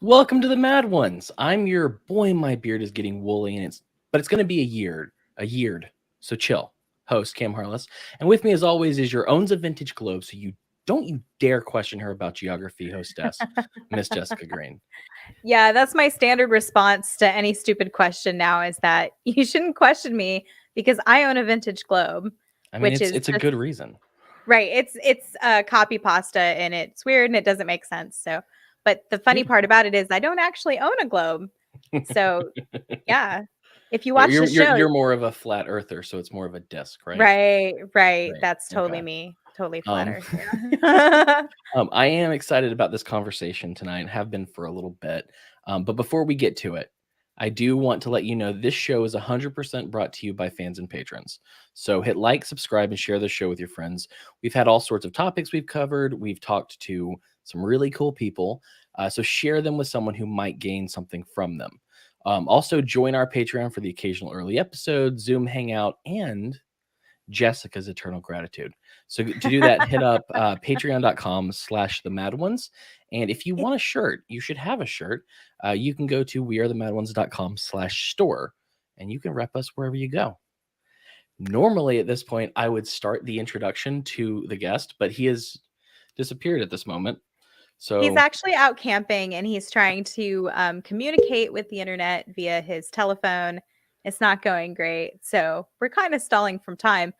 Welcome to the Mad Ones. I'm your boy. My beard is getting woolly, but it's going to be a yeared. So chill. Host Cam Harless, and with me as always is your owns a vintage globe. So you dare question her about geography, hostess Miss Jessica Green. Yeah, that's my standard response to any stupid question now is that you shouldn't question me because I own a vintage globe, I mean, which is it's a good reason. right. It's copy pasta and it's weird and it doesn't make sense. So, but the funny part about it is I don't actually own a globe. So, yeah. If you watch the show, You're more of a flat earther, so it's more of a disc, right? right. Right. That's totally Okay. me. Totally flat Um, earth. Yeah. I am excited about this conversation tonight and have been for a little bit. But before we get to it, I do want to let you know this show is 100% brought to you by fans and patrons. So hit like, subscribe, and share the show with your friends. We've had all sorts of topics we've covered. We've talked to some really cool people. So share them with someone who might gain something from them. Also, join our Patreon for the occasional early episode, Zoom hangout, and Jessica's eternal gratitude. So to do that, hit up patreon.com/the mad ones. And if you want a shirt, you should have a shirt. You can go to wearethemadOnes.com/store and you can rep us wherever you go. Normally at this point, I would start the introduction to the guest, but he has disappeared at this moment. So He's actually out camping and he's trying to communicate with the internet via his telephone. It's not going great. So we're kind of stalling from time.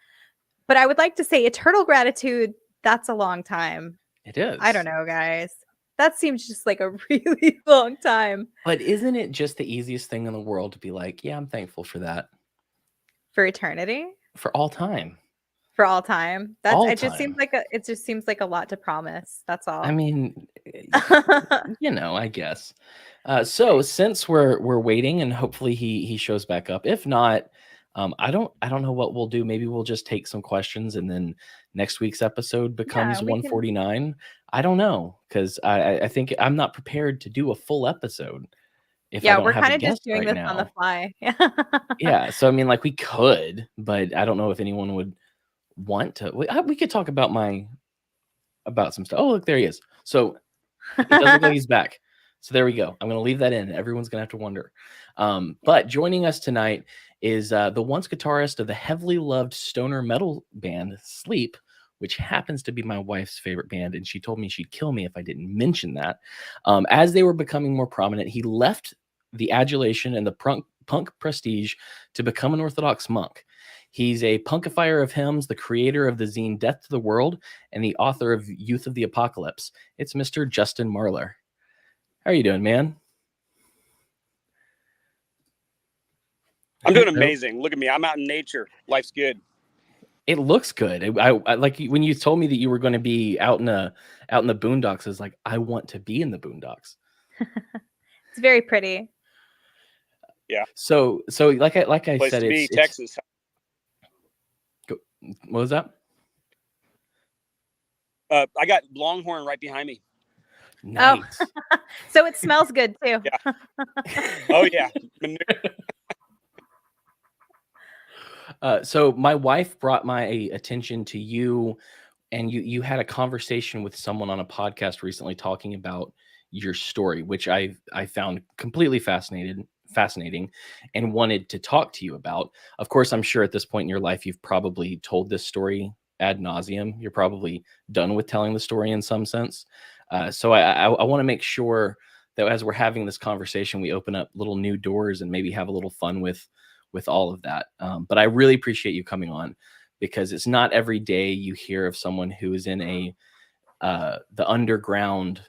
But I would like to say eternal gratitude. That's a long time. it is. I don't know, guys. That seems just like a really long time. But isn't it just the easiest thing in the world to be like, yeah, I'm thankful for that. For eternity? For all time. For all time. All It just time. seems like a lot to promise. That's all. I mean, I guess. So since we're waiting and hopefully he shows back up. If not, I don't know what we'll do. Maybe we'll just take some questions and then next week's episode becomes Yeah, we can 149. I don't know because I think I'm not prepared to do a full episode if I Yeah, don't we're have a kind of just guest doing right this on the now. fly. Yeah, so I mean, like we could, but I don't know if anyone would want to. We could talk about about some stuff. Oh, look, there he is. So it does look like he's back. So there we go. I'm going to leave that in. Everyone's going to have to wonder. But joining us tonight is the once guitarist of the heavily loved stoner metal band Sleep, which happens to be my wife's favorite band. And she told me she'd kill me if I didn't mention that. As they were becoming more prominent, he left the adulation and the punk prestige to become an Orthodox monk. He's a punkifier of hymns, the creator of the zine Death to the World, and the author of Youth of the Apocalypse. It's Mr. Justin Marler. How are you doing, man? I'm doing amazing. Look at me. I'm out in nature. Life's good. It looks good. I like when you told me that you were going to be out in the boondocks. I was like, I want to be in the boondocks. It's very pretty. Yeah. So like I Place said, to be, it's Texas. What was that? I got Longhorn right behind me. Nice. Oh. So it smells good too. Yeah. Oh yeah. So my wife brought my attention to you, and you had a conversation with someone on a podcast recently talking about your story, which I found completely fascinating and wanted to talk to you about. Of course, I'm sure at this point in your life, you've probably told this story ad nauseum. You're probably done with telling the story in some sense. So I want to make sure that as we're having this conversation, we open up little new doors and maybe have a little fun with all of that. But I really appreciate you coming on because it's not every day you hear of someone who is in the underground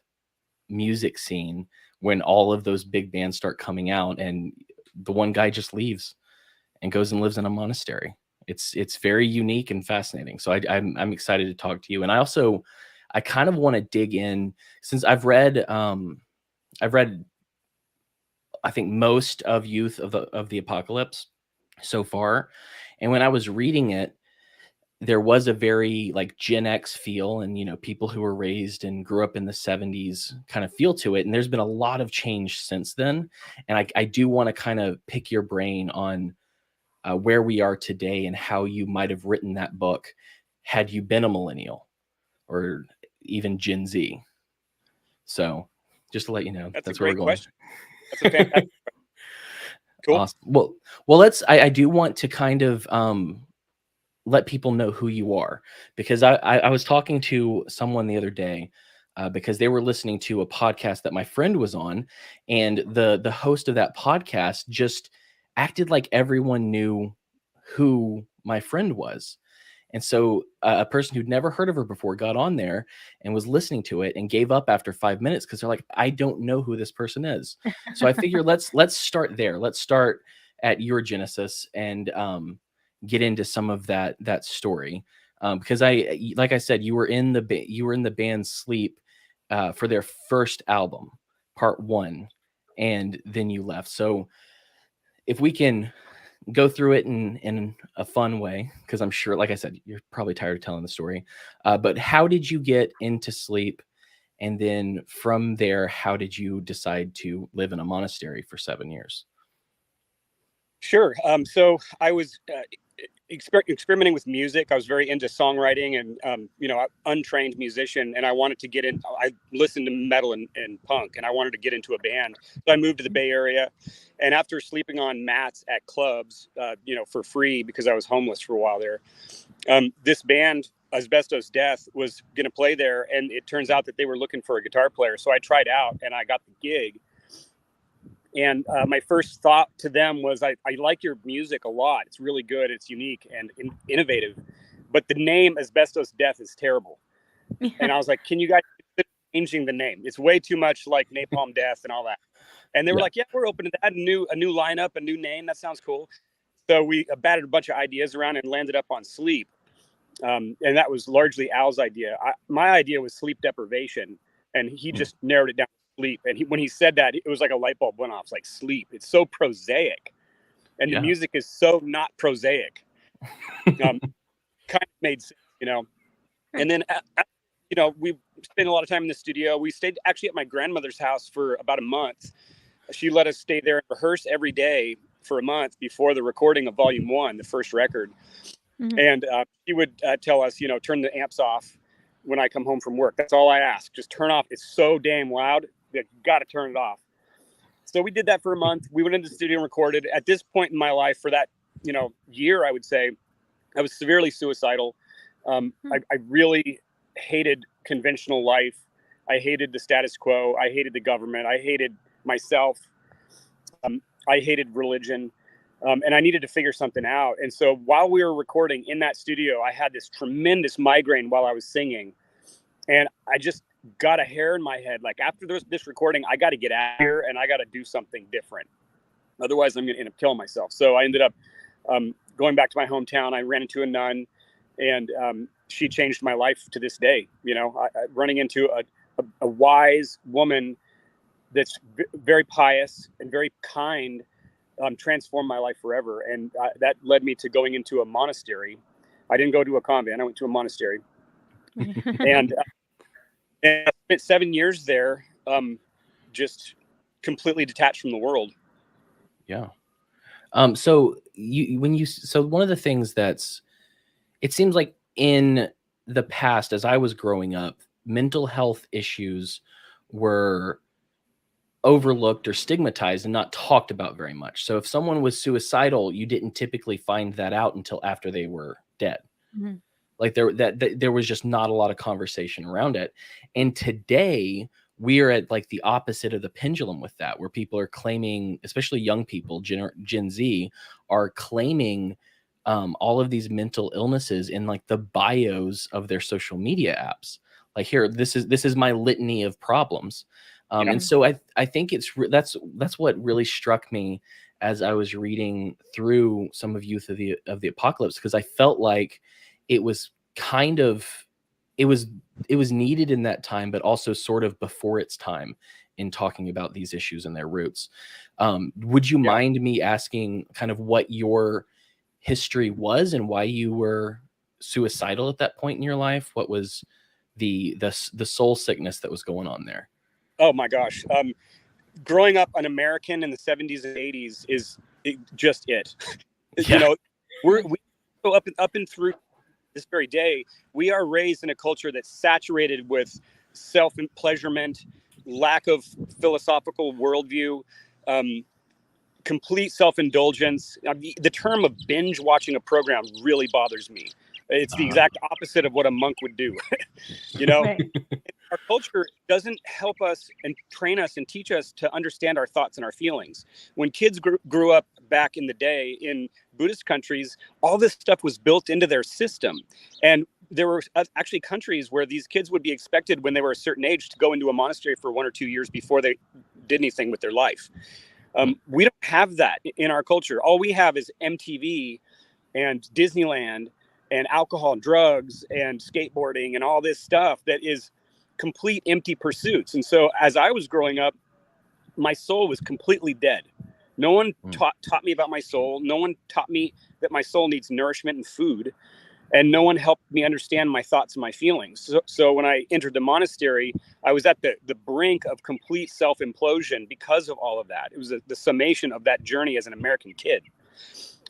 music scene when all of those big bands start coming out and the one guy just leaves and goes and lives in a monastery. It's very unique and fascinating. So I'm excited to talk to you. And I kind of want to dig in since I've read I think most of Youth of the Apocalypse so far. And when I was reading it, there was a very like Gen X feel and, people who were raised and grew up in the 70s kind of feel to it. And there's been a lot of change since then. And I do want to kind of pick your brain on where we are today and how you might have written that book had you been a millennial or even Gen Z. So Just to let you know, That's a where we're great going. question. That's a fantastic cool. Awesome. Well, I do want to kind of let people know who you are, because I was talking to someone the other day because they were listening to a podcast that my friend was on, and the host of that podcast just acted like everyone knew who my friend was. And so a person who'd never heard of her before got on there and was listening to it and gave up after 5 minutes because they're like, I don't know who this person is. So I figure let's start there. Let's start at your genesis and get into some of that story, because like I said, you were in the band Sleep for their first album, part 1, and then you left. So if we can go through it in a fun way, because I'm sure, like I said, you're probably tired of telling the story. But how did you get into Sleep? And then from there, how did you decide to live in a monastery for 7 years? Sure. So I was experimenting with music. I was very into songwriting and, untrained musician. And I wanted to get in. I listened to metal and punk, and I wanted to get into a band. So I moved to the Bay Area. And after sleeping on mats at clubs, for free because I was homeless for a while there, this band, Asbestos Death, was going to play there. And it turns out that they were looking for a guitar player. So I tried out and I got the gig. And my first thought to them was, I like your music a lot. It's really good. It's unique and innovative. But the name Asbestos Death is terrible. And I was like, can you guys consider changing the name? It's way too much like Napalm Death and all that. And they were like, yeah, we're open to that. A new lineup, a new name. That sounds cool. So we batted a bunch of ideas around and landed up on Sleep. And that was largely Al's idea. My idea was sleep deprivation. And he just narrowed it down. Sleep. And when he said that, it was like a light bulb went off. It's like sleep. It's so prosaic, and the music is so not prosaic. Kind of made sense, And then, we spent a lot of time in the studio. We stayed actually at my grandmother's house for about a month. She let us stay there and rehearse every day for a month before the recording of Volume 1, the first record. Mm-hmm. And she would tell us, turn the amps off when I come home from work. That's all I ask. Just turn off. It's so damn loud. You got to turn it off. So we did that for a month. We went into the studio and recorded. At this point in my life, for that year, I would say, I was severely suicidal. I really hated conventional life. I hated the status quo. I hated the government. I hated myself. I hated religion. And I needed to figure something out. And so while we were recording in that studio, I had this tremendous migraine while I was singing. And I just got a hair in my head. Like, after this recording, I got to get out of here and I got to do something different. Otherwise, I'm going to end up killing myself. So I ended up going back to my hometown. I ran into a nun, and she changed my life to this day. Running into a wise woman that's very pious and very kind transformed my life forever. And that led me to going into a monastery. I didn't go to a convent. I went to a monastery. And I spent 7 years there, just completely detached from the world. Yeah. So one of the things it seems like in the past, as I was growing up, mental health issues were overlooked or stigmatized and not talked about very much. So if someone was suicidal, you didn't typically find that out until after they were dead. Mm-hmm. Like there was just not a lot of conversation around it. And today we are at like the opposite of the pendulum with that, where people are claiming, especially young people, Gen Z, are claiming all of these mental illnesses in like the bios of their social media apps. Like, here, this is my litany of problems. And so I think that's what really struck me as I was reading through some of Youth of the Apocalypse, because I felt like it was it was needed in that time, but also sort of before its time in talking about these issues and their roots. Would you mind me asking kind of what your history was and why you were suicidal at that point in your life? What was the soul sickness that was going on there? Oh my gosh. Growing up an American in the 70s and 80s is just it. We go up and through this very day. We are raised in a culture that's saturated with self-pleasurement, lack of philosophical worldview, complete self-indulgence. The term of binge watching a program really bothers me. It's the exact opposite of what a monk would do. You know, Right. our culture doesn't help us and train us and teach us to understand our thoughts and our feelings. When kids grew up back in the day in Buddhist countries, all this stuff was built into their system. And there were actually countries where these kids would be expected when they were a certain age to go into a monastery for 1 or 2 years before they did anything with their life. We don't have that in our culture. All we have is MTV and Disneyland and alcohol and drugs and skateboarding and all this stuff that is complete empty pursuits. And so as I was growing up, my soul was completely dead. No one taught me about my soul. No one taught me that my soul needs nourishment and food. And no one helped me understand my thoughts and my feelings. So when I entered the monastery, I was at the brink of complete self-implosion because of all of that. It was the summation of that journey as an American kid.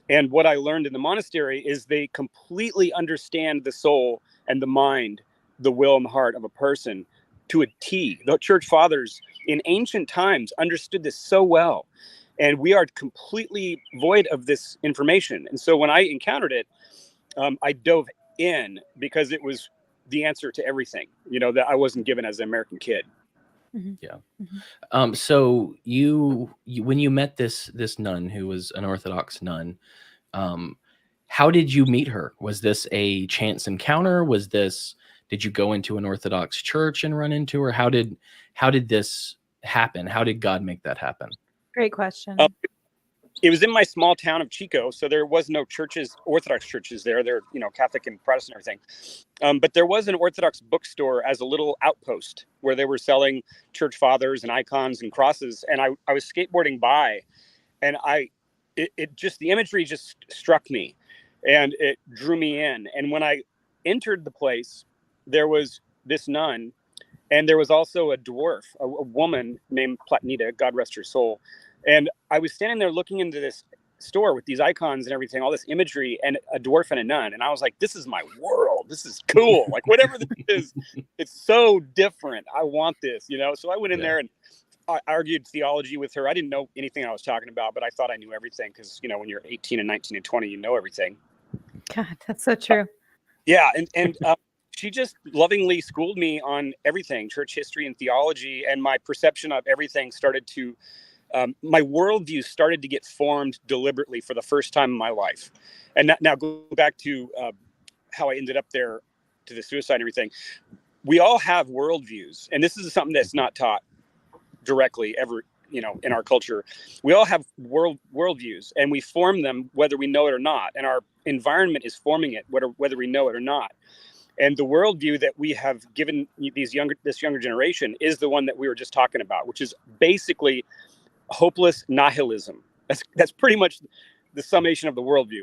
And what I learned in the monastery is they completely understand the soul and the mind, the will and the heart of a person to a T. The church fathers in ancient times understood this so well. And we are completely void of this information. And so when I encountered it, I dove in because it was the answer to everything, you know, that I wasn't given as an American kid. Mm-hmm. Yeah. Mm-hmm. So you when you met this nun who was an Orthodox nun, how did you meet her? Was this a chance encounter? Did you go into an Orthodox church and run into her? How did this happen? How did God make that happen? Great question. It was in my small town of Chico, so there was no churches, Orthodox churches there. They're, you know, Catholic and Protestant and everything. But there was an Orthodox bookstore as a little outpost where they were selling church fathers and icons and crosses. And I was skateboarding by, and it just, the imagery just struck me and it drew me in. And when I entered the place, there was this nun, and there was also a dwarf, a woman named Platinita, God rest her soul. And I was standing there looking into this store with these icons and everything, all this imagery, and a dwarf and a nun. And I was like, this is my world. This is cool. Like, whatever this is, it's so different. I want this, you know? So I went in there and I argued theology with her. I didn't know anything I was talking about, but I thought I knew everything because, you know, when you're 18 and 19 and 20, you know everything. God, that's so true. Yeah. And she just lovingly schooled me on everything, church history and theology, and my perception of everything started to my worldview started to get formed deliberately for the first time in my life. And now go back to how I ended up there, to the suicide and everything. We all have worldviews, and this is something that's not taught directly ever, you know, in our culture. We all have worldviews, and we form them whether we know it or not. And our environment is forming it whether we know it or not. And the worldview that we have given this younger generation is the one that we were just talking about, which is basically hopeless nihilism. That's pretty much the summation of the worldview.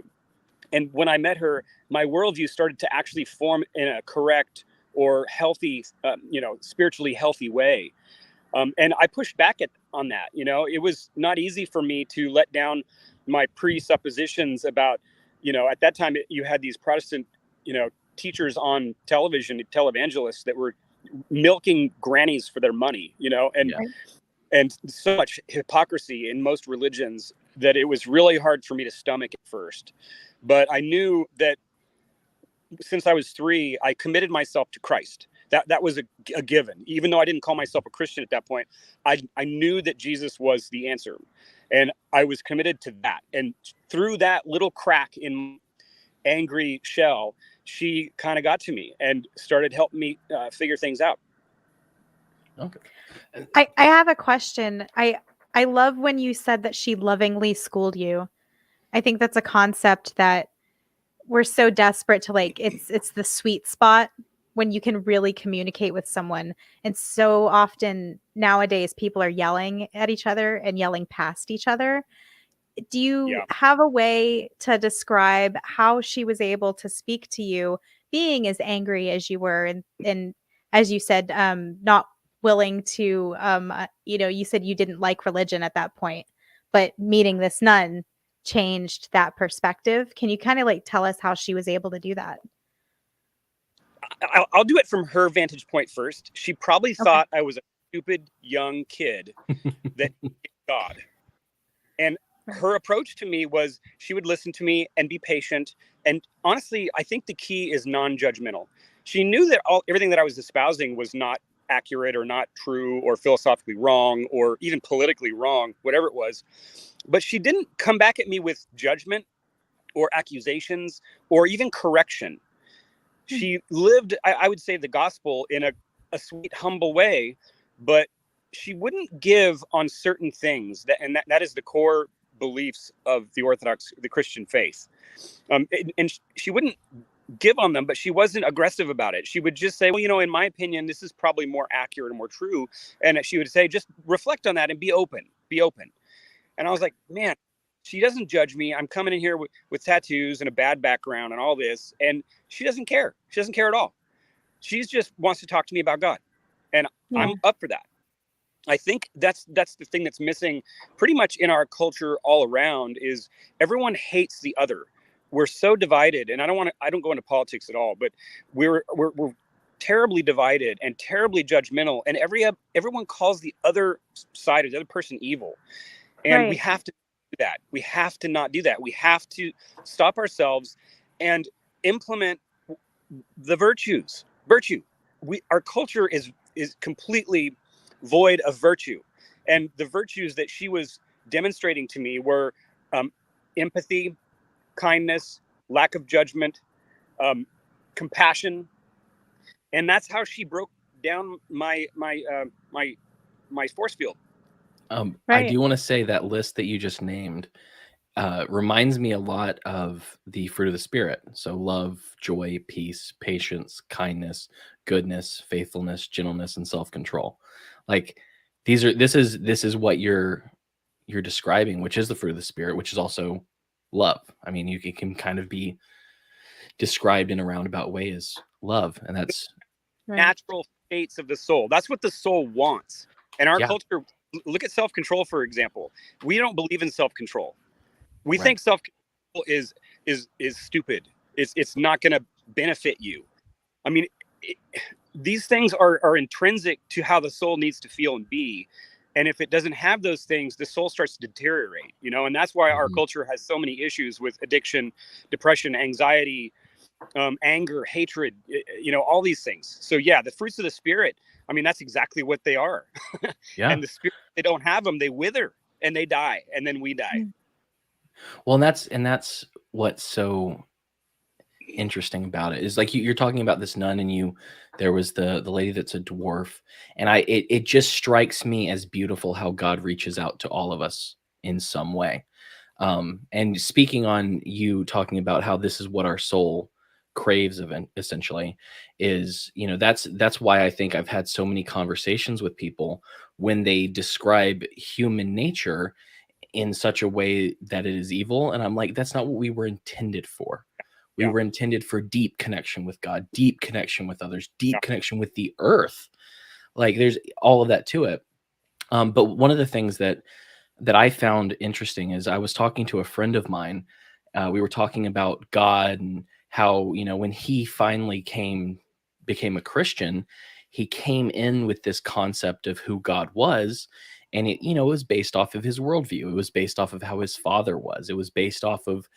And when I met her, my worldview started to actually form in a correct or healthy, spiritually healthy way. And I pushed back on that. You know, it was not easy for me to let down my presuppositions about, you know, at that time you had these Protestant, you know, teachers on television, televangelists that were milking grannies for their money, you know, and so much hypocrisy in most religions that it was really hard for me to stomach at first. But I knew that since I was 3, I committed myself to Christ. That was a given. Even though I didn't call myself a Christian at that point, I knew that Jesus was the answer. And I was committed to that. And through that little crack in angry shell, she kind of got to me and started helping me figure things out. Okay. I have a question. I love when you said that she lovingly schooled you. I think that's a concept that we're so desperate to, like, it's the sweet spot when you can really communicate with someone. And so often nowadays people are yelling at each other and yelling past each other. Do you have a way to describe how she was able to speak to you being as angry as you were and as you said, not willing to, you said you didn't like religion at that point, but meeting this nun changed that perspective. Can you kind of like tell us how she was able to do that? I'll do it from her vantage point first. She probably thought I was a stupid young kid that God. And her approach to me was she would listen to me and be patient. And honestly, I think the key is non-judgmental. She knew that everything that I was espousing was not accurate or not true or philosophically wrong or even politically wrong, whatever it was. But she didn't come back at me with judgment or accusations or even correction. She lived, I would say, the gospel in a sweet, humble way, but she wouldn't give on certain things. That is the core beliefs of the Christian faith. And she wouldn't give on them, but she wasn't aggressive about it. She would just say, well, in my opinion, this is probably more accurate and more true. And she would say, just reflect on that and be open. And I was like, man, she doesn't judge me. I'm coming in here with tattoos and a bad background and all this. And she doesn't care. She doesn't care at all. She just wants to talk to me about God. And I'm up for that. I think that's the thing that's missing pretty much in our culture all around is everyone hates the other. We're so divided, and I don't go into politics at all, but we're terribly divided and terribly judgmental, and everyone calls the other side of the other person evil. And we have to do that. We have to not do that. We have to stop ourselves and implement the virtues. Our culture is completely void of virtue, and the virtues that she was demonstrating to me were empathy, kindness, lack of judgment, compassion, and that's how she broke down my force field. I do want to say that list that you just named reminds me a lot of the fruit of the Spirit. So love, joy, peace, patience, kindness, goodness, faithfulness, gentleness, and self-control. Like this is what you're describing, which is the fruit of the Spirit, which is also love. I mean, it can kind of be described in a roundabout way as love, and that's natural states of the soul. That's what the soul wants. And our culture, look at self-control, for example. We don't believe in self-control. We think self-control is stupid. It's not going to benefit you. I mean, these things are intrinsic to how the soul needs to feel and be. And if it doesn't have those things, the soul starts to deteriorate, and that's why our culture has so many issues with addiction, depression, anxiety, anger, hatred, all these things. So the fruits of the Spirit, I mean, that's exactly what they are. And the Spirit, they don't have them, they wither and they die, and then we die. Well, and that's what's so interesting about it is like you're talking about this nun, and there was the lady that's a dwarf, and it just strikes me as beautiful how God reaches out to all of us in some way. And speaking on you talking about how this is what our soul craves of, essentially, is that's why I think I've had so many conversations with people when they describe human nature in such a way that it is evil, and I'm like, that's not what we were intended for. We were intended for deep connection with God, deep connection with others, deep connection with the earth. Like there's all of that to it. But one of the things that I found interesting is I was talking to a friend of mine. We were talking about God and how, when he finally became a Christian, he came in with this concept of who God was. And it was based off of his worldview. It was based off of how his father was. It was based off of,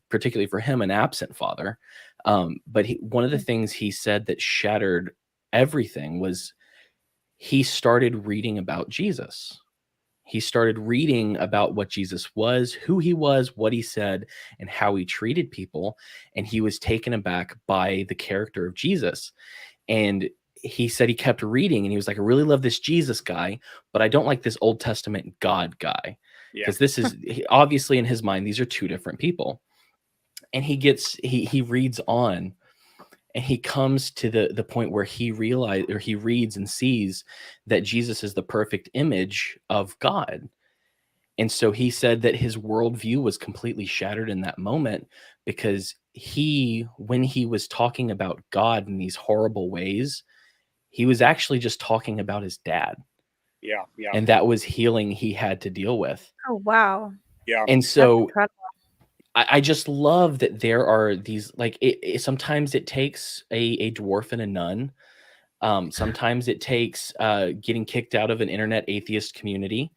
particularly for him, an absent father. But one of the things he said that shattered everything was he started reading about Jesus. He started reading about what Jesus was, who he was, what he said, and how he treated people. And he was taken aback by the character of Jesus. And he said he kept reading, and he was like, I really love this Jesus guy, but I don't like this Old Testament God guy. Because this is obviously in his mind, these are two different people. And he reads on, and he comes to the point where he reads and sees that Jesus is the perfect image of God. And so he said that his worldview was completely shattered in that moment, because when he was talking about God in these horrible ways, he was actually just talking about his dad. Yeah. And that was healing he had to deal with. Oh, wow. Yeah. And so I just love that there are these, like, sometimes it takes a dwarf and a nun Sometimes it takes getting kicked out of an internet atheist community.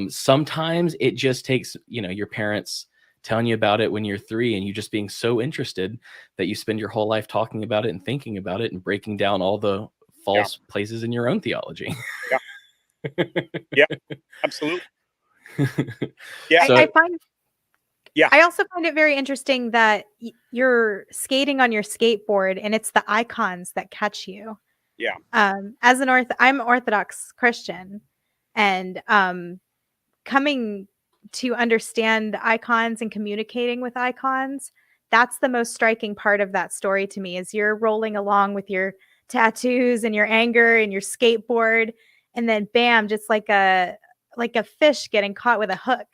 Sometimes it just takes, your parents telling you about it when you're 3 and you just being so interested that you spend your whole life talking about it and thinking about it and breaking down all the false places in your own theology. Yeah. Yeah, absolutely. Yeah. So, I also find it very interesting that you're skating on your skateboard and it's the icons that catch you. Yeah. I'm Orthodox Christian, and coming to understand icons and communicating with icons, that's the most striking part of that story to me, is you're rolling along with your tattoos and your anger and your skateboard, and then bam, just like a fish getting caught with a hook,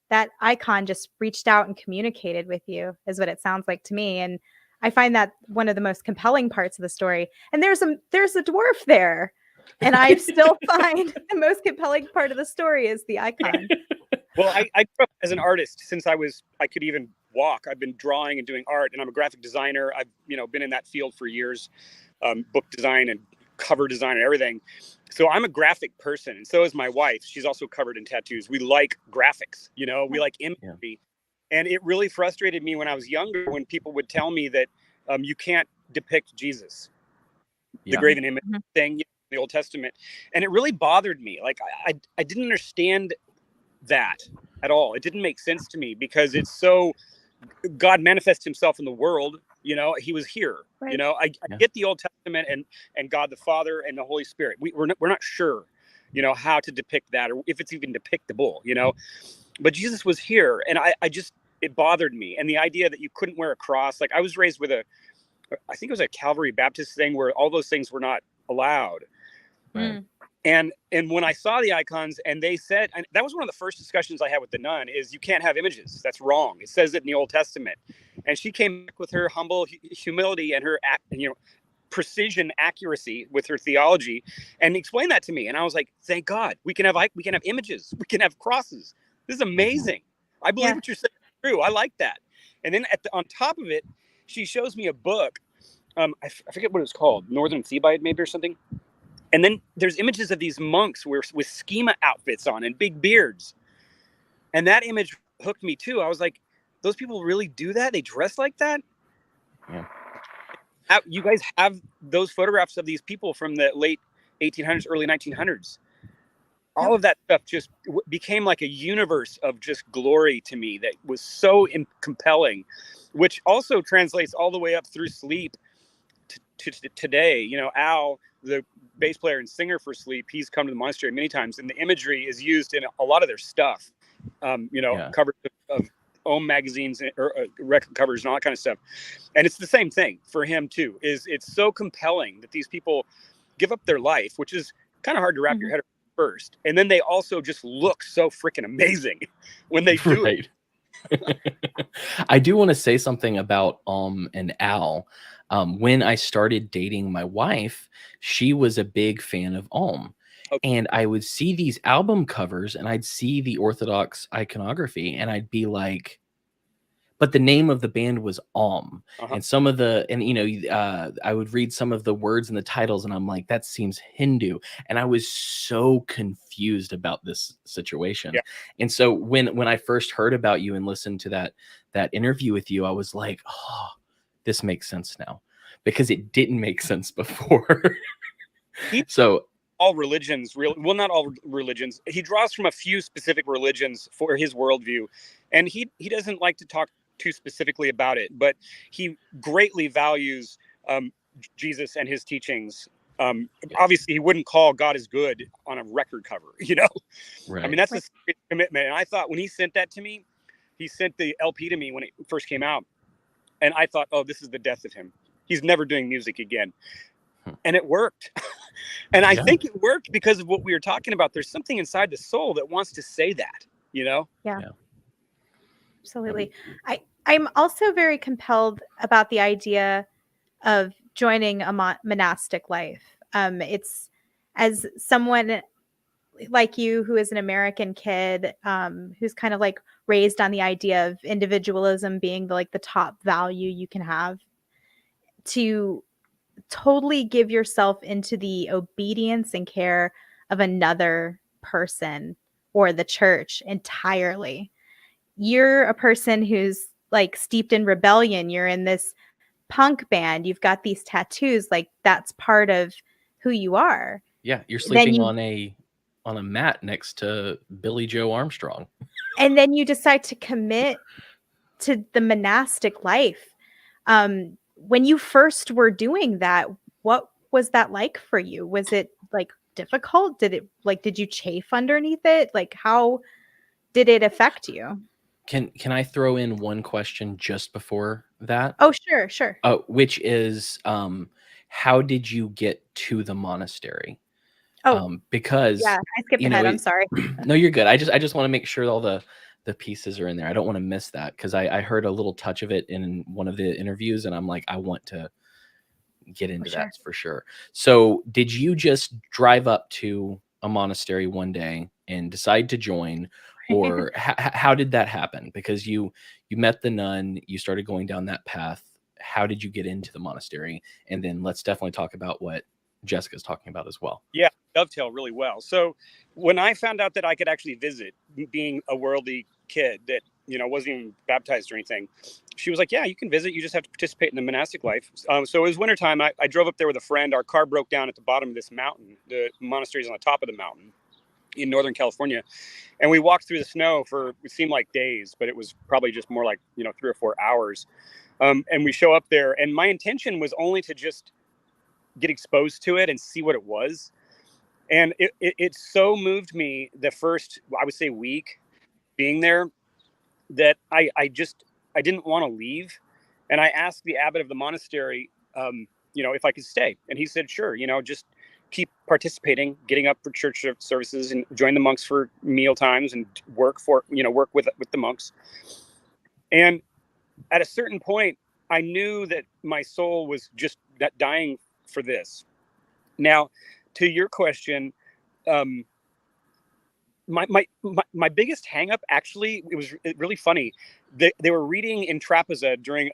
that icon just reached out and communicated with you, is what it sounds like to me. And I find that one of the most compelling parts of the story. And there's a dwarf there. And I still find the most compelling part of the story is the icon. Well, I grew up as an artist since I could even walk. I've been drawing and doing art, and I'm a graphic designer. I've been in that field for years, book design and cover design and everything. So I'm a graphic person, and so is my wife. She's also covered in tattoos. We like graphics, we like imagery. Yeah. And it really frustrated me when I was younger when people would tell me that you can't depict Jesus, the graven image thing, the Old Testament. And it really bothered me. Like I didn't understand that at all. It didn't make sense to me because it's so, God manifests himself in the world. He was here. Right. I get the Old Testament and God the Father and the Holy Spirit. We're not sure, how to depict that or if it's even depictable, But Jesus was here, and it bothered me. And the idea that you couldn't wear a cross, like I was raised with I think it was a Calvary Baptist thing where all those things were not allowed. Right. And when I saw the icons and they said, and that was one of the first discussions I had with the nun, is you can't have images. That's wrong. It says it in the Old Testament. And she came back with her humble humility and her, precision, accuracy with her theology and explained that to me. And I was like, thank God we can have images. We can have crosses. This is amazing. I believe what you're saying is true. I like that. And then on top of it, she shows me a book. I forget what it was called. Northern Thebaid maybe or something. And then there's images of these monks with schema outfits on and big beards. And that image hooked me too. I was like, those people really do that? They dress like that? Yeah. You guys have those photographs of these people from the late 1800s, early 1900s. All of that stuff just became like a universe of just glory to me that was so compelling, which also translates all the way up through Sleep to today. Al, the bass player and singer for Sleep, he's come to the monastery many times, and the imagery is used in a lot of their stuff. Covers of Ohm magazines or record covers and all that kind of stuff. And it's the same thing for him too. It's so compelling that these people give up their life, which is kind of hard to wrap your head around first, and then they also just look so freaking amazing when they do it. I do want to say something about and Al. When I started dating my wife, she was a big fan of and I would see these album covers and I'd see the Orthodox iconography and I'd be like, but the name of the band was and some of I would read some of the words and the titles and I'm like, that seems Hindu. And I was so confused about this situation. Yeah. And so when I first heard about you and listened to that interview with you, I was like, oh, this makes sense now, because it didn't make sense before. So all religions, not all religions. He draws from a few specific religions for his worldview, and he doesn't like to talk too specifically about it, but he greatly values Jesus and his teachings. Obviously, he wouldn't call God is good on a record cover, Right. I mean, that's a serious commitment. And I thought when he sent that to me, he sent the LP to me when it first came out, and I thought, oh, this is the death of him. He's never doing music again. And it worked. And I think it worked because of what we were talking about. There's something inside the soul that wants to say that, Yeah. Absolutely. I'm also very compelled about the idea of joining a monastic life. It's, as someone like you who is an American kid, who's kind of like raised on the idea of individualism being the top value you can have, to totally give yourself into the obedience and care of another person or the church entirely. You're a person who's like steeped in rebellion. You're in this punk band. You've got these tattoos. Like that's part of who you are. Yeah, you're Then sleeping you on a mat next to Billy Joe Armstrong. and then you decide to commit to the monastic life. When you first were doing that, what was that like for you? Was it like difficult? Did you chafe underneath it? Like how did it affect you? Can I throw in one question just before that? Oh, sure, sure. Which is, how did you get to the monastery? Oh, Because, yeah, I skipped you know, ahead. I'm sorry. no, you're good. I just want to make sure all the pieces are in there. I don't want to miss that because I heard a little touch of it in one of the interviews, and I'm like, I want to get into Sure. that for sure. So, did you just drive up to a monastery one day and decide to join, or how did that happen? Because you met the nun, you started going down that path. How did you get into the monastery? And then let's definitely talk about what Jessica's talking about as well. Yeah, dovetail really well. So when I found out that I could actually visit, being a worldly kid that, wasn't even baptized or anything, she was like, yeah, you can visit. You just have to participate in the monastic life. So it was wintertime. I drove up there with a friend. Our car broke down at the bottom of this mountain. The monastery's on the top of the mountain in Northern California. And we walked through the snow for, it seemed like days, but it was probably just more like, 3 or 4 hours. And we show up there, and my intention was only to just get exposed to it and see what it was. And it so moved me the first, I would say, week being there, that I didn't want to leave. And I asked the abbot of the monastery, if I could stay. And he said, sure, just keep participating, getting up for church services and join the monks for meal times and work with the monks. And at a certain point, I knew that my soul was just dying for this. Now, to your question, my biggest hang up, actually, it was really funny. They were reading in trapeza during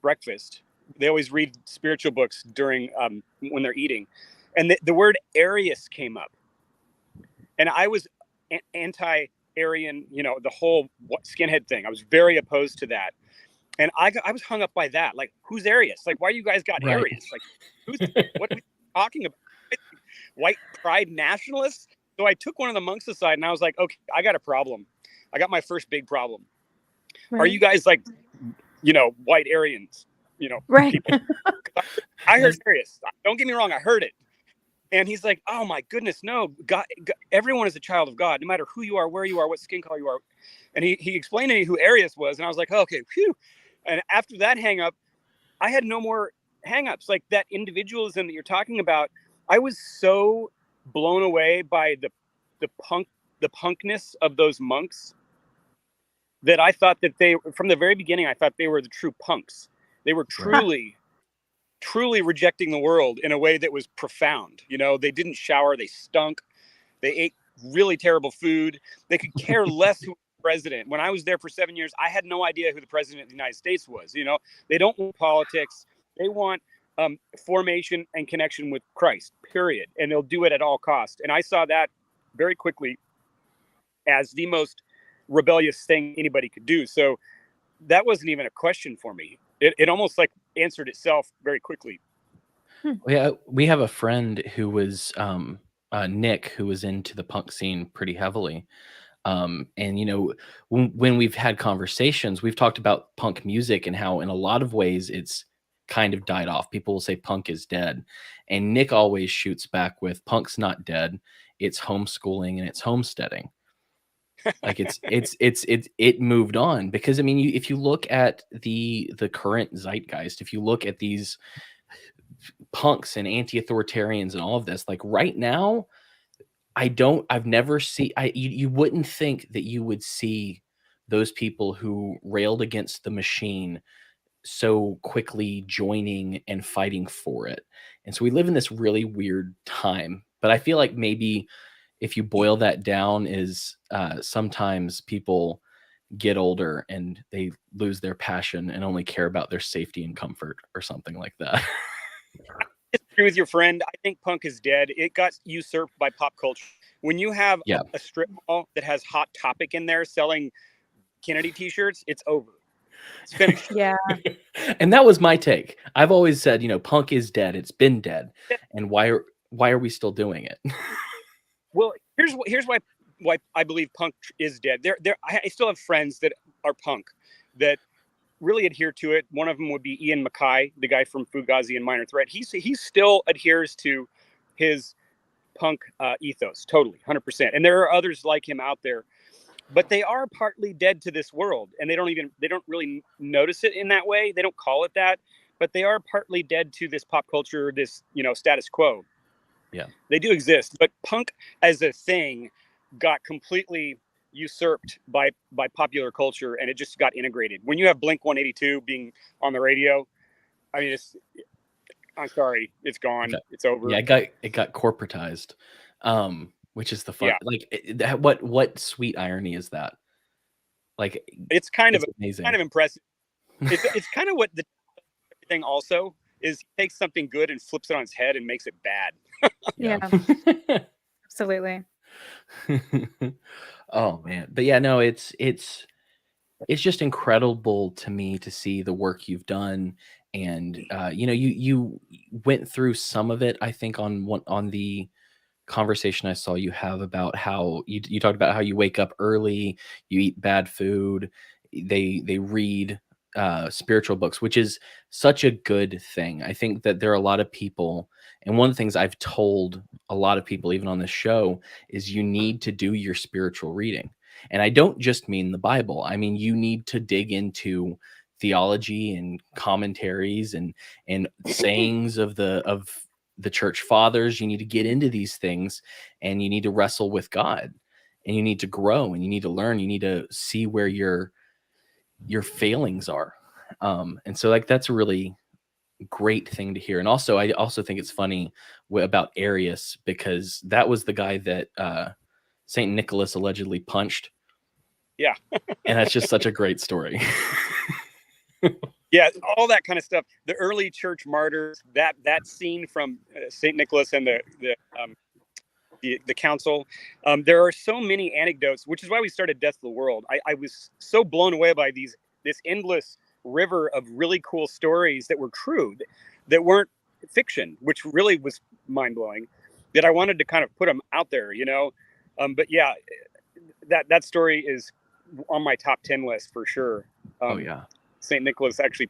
breakfast. They always read spiritual books during when they're eating, and the word Arius came up, and I was anti-Arian, the whole skinhead thing. I was very opposed to that. And I was hung up by that. Like, who's Arius? Like, why you guys got Right. Arius? Like, what are we talking about? White pride nationalists? So I took one of the monks aside and I was like, okay, I got a problem. I got my first big problem. Right. Are you guys like, white Aryans, right. people? I heard Arius. Don't get me wrong. I heard it. And he's like, oh my goodness, no. God, everyone is a child of God, no matter who you are, where you are, what skin color you are. And he explained to me who Arius was. And I was like, oh, okay, phew. And after that hang up, I had no more hang ups. Like that individualism that you're talking about, I was so blown away by the punkness of those monks that I thought that from the very beginning, I thought they were the true punks. They were truly rejecting the world in a way that was profound. They didn't shower, they stunk, they ate really terrible food. They could care less who was president. When I was there for 7 years, I had no idea who the president of the United States was. They don't want politics. They want formation and connection with Christ, period. And they'll do it at all costs. And I saw that very quickly as the most rebellious thing anybody could do. So that wasn't even a question for me. It almost like answered itself very quickly. Yeah, we have a friend who was Nick, who was into the punk scene pretty heavily. And when we've had conversations, we've talked about punk music and how in a lot of ways it's kind of died off. People will say punk is dead. And Nick always shoots back with punk's not dead. It's homeschooling and it's homesteading. Like it moved on because if you look at the current zeitgeist, if you look at these punks and anti-authoritarians and all of this, like right now, I've never seen, you wouldn't think that you would see those people who railed against the machine so quickly joining and fighting for it. And so we live in this really weird time, but I feel like maybe if you boil that down is sometimes people get older and they lose their passion and only care about their safety and comfort or something like that. agree with your friend. I think punk is dead. It got usurped by pop culture. When you have a strip mall that has Hot Topic in there selling Kennedy t-shirts, it's over. It's finished. Yeah. And that was my take. I've always said, punk is dead. It's been dead. And why are we still doing it? Well, here's why I believe punk is dead. I still have friends that are punk that really adhere to it. One of them would be Ian Mackay, the guy from Fugazi and Minor Threat. He still adheres to his punk ethos, totally, 100%. And there are others like him out there, but they are partly dead to this world, and they don't really notice it in that way. They don't call it that, but they are partly dead to this pop culture, this status quo. Yeah, they do exist, but punk as a thing got completely usurped by popular culture, and it just got integrated. When you have Blink 182 being on the radio, I mean, I'm sorry, it's gone. Okay. It's over. Yeah, it got corporatized, which is the fun. Yeah. Like, what sweet irony is that? Like, it's kind of amazing. Kind of impressive. It's kind of what the thing also is. He takes something good and flips it on its head and makes it bad. Yeah. Absolutely. Oh man, but yeah, no, it's just incredible to me to see the work you've done, and you went through some of it, I think, on the conversation I saw you have about how you talked about how you wake up early, you eat bad food, they read spiritual books, which is such a good thing. I think that there are a lot of people, and one of the things I've told a lot of people, even on this show, is you need to do your spiritual reading. And I don't just mean the Bible. I mean, you need to dig into theology and commentaries and sayings of the church fathers. You need to get into these things, and you need to wrestle with God, and you need to grow, and you need to learn. You need to see where your failings are. And so, like, that's a really great thing to hear. And also, I also think it's funny about Arius, because that was the guy that Saint Nicholas allegedly punched. Yeah. And that's just such a great story. Yeah, all that kind of stuff. The early church martyrs, that scene from Saint Nicholas and the council. There are so many anecdotes, which is why we started Death of the World. I was so blown away by this endless river of really cool stories that were true, that weren't fiction, which really was mind blowing. That I wanted to kind of put them out there, But yeah, that story is on my top 10 list for sure. Oh yeah. St. Nicholas actually,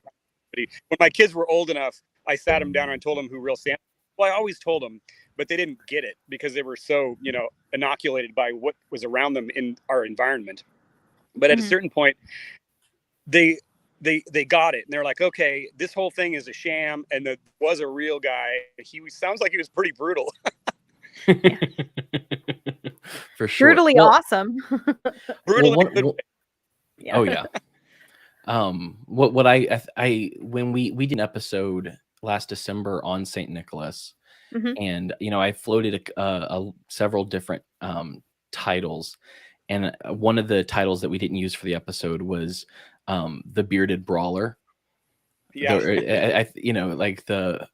when my kids were old enough, I sat them down and I told them who real Santa. Well, I always told them, but they didn't get it because they were so, inoculated by what was around them in our environment. But at a certain point, they got it, and they're like, okay, this whole thing is a sham, and there was a real guy. Sounds like he was pretty brutal. For sure. Brutally awesome. Brutally. Yeah. Oh yeah. What I when we did an episode last December on Saint Nicholas, and I floated several different titles, and one of the titles that we didn't use for the episode was the Bearded Brawler. Yeah.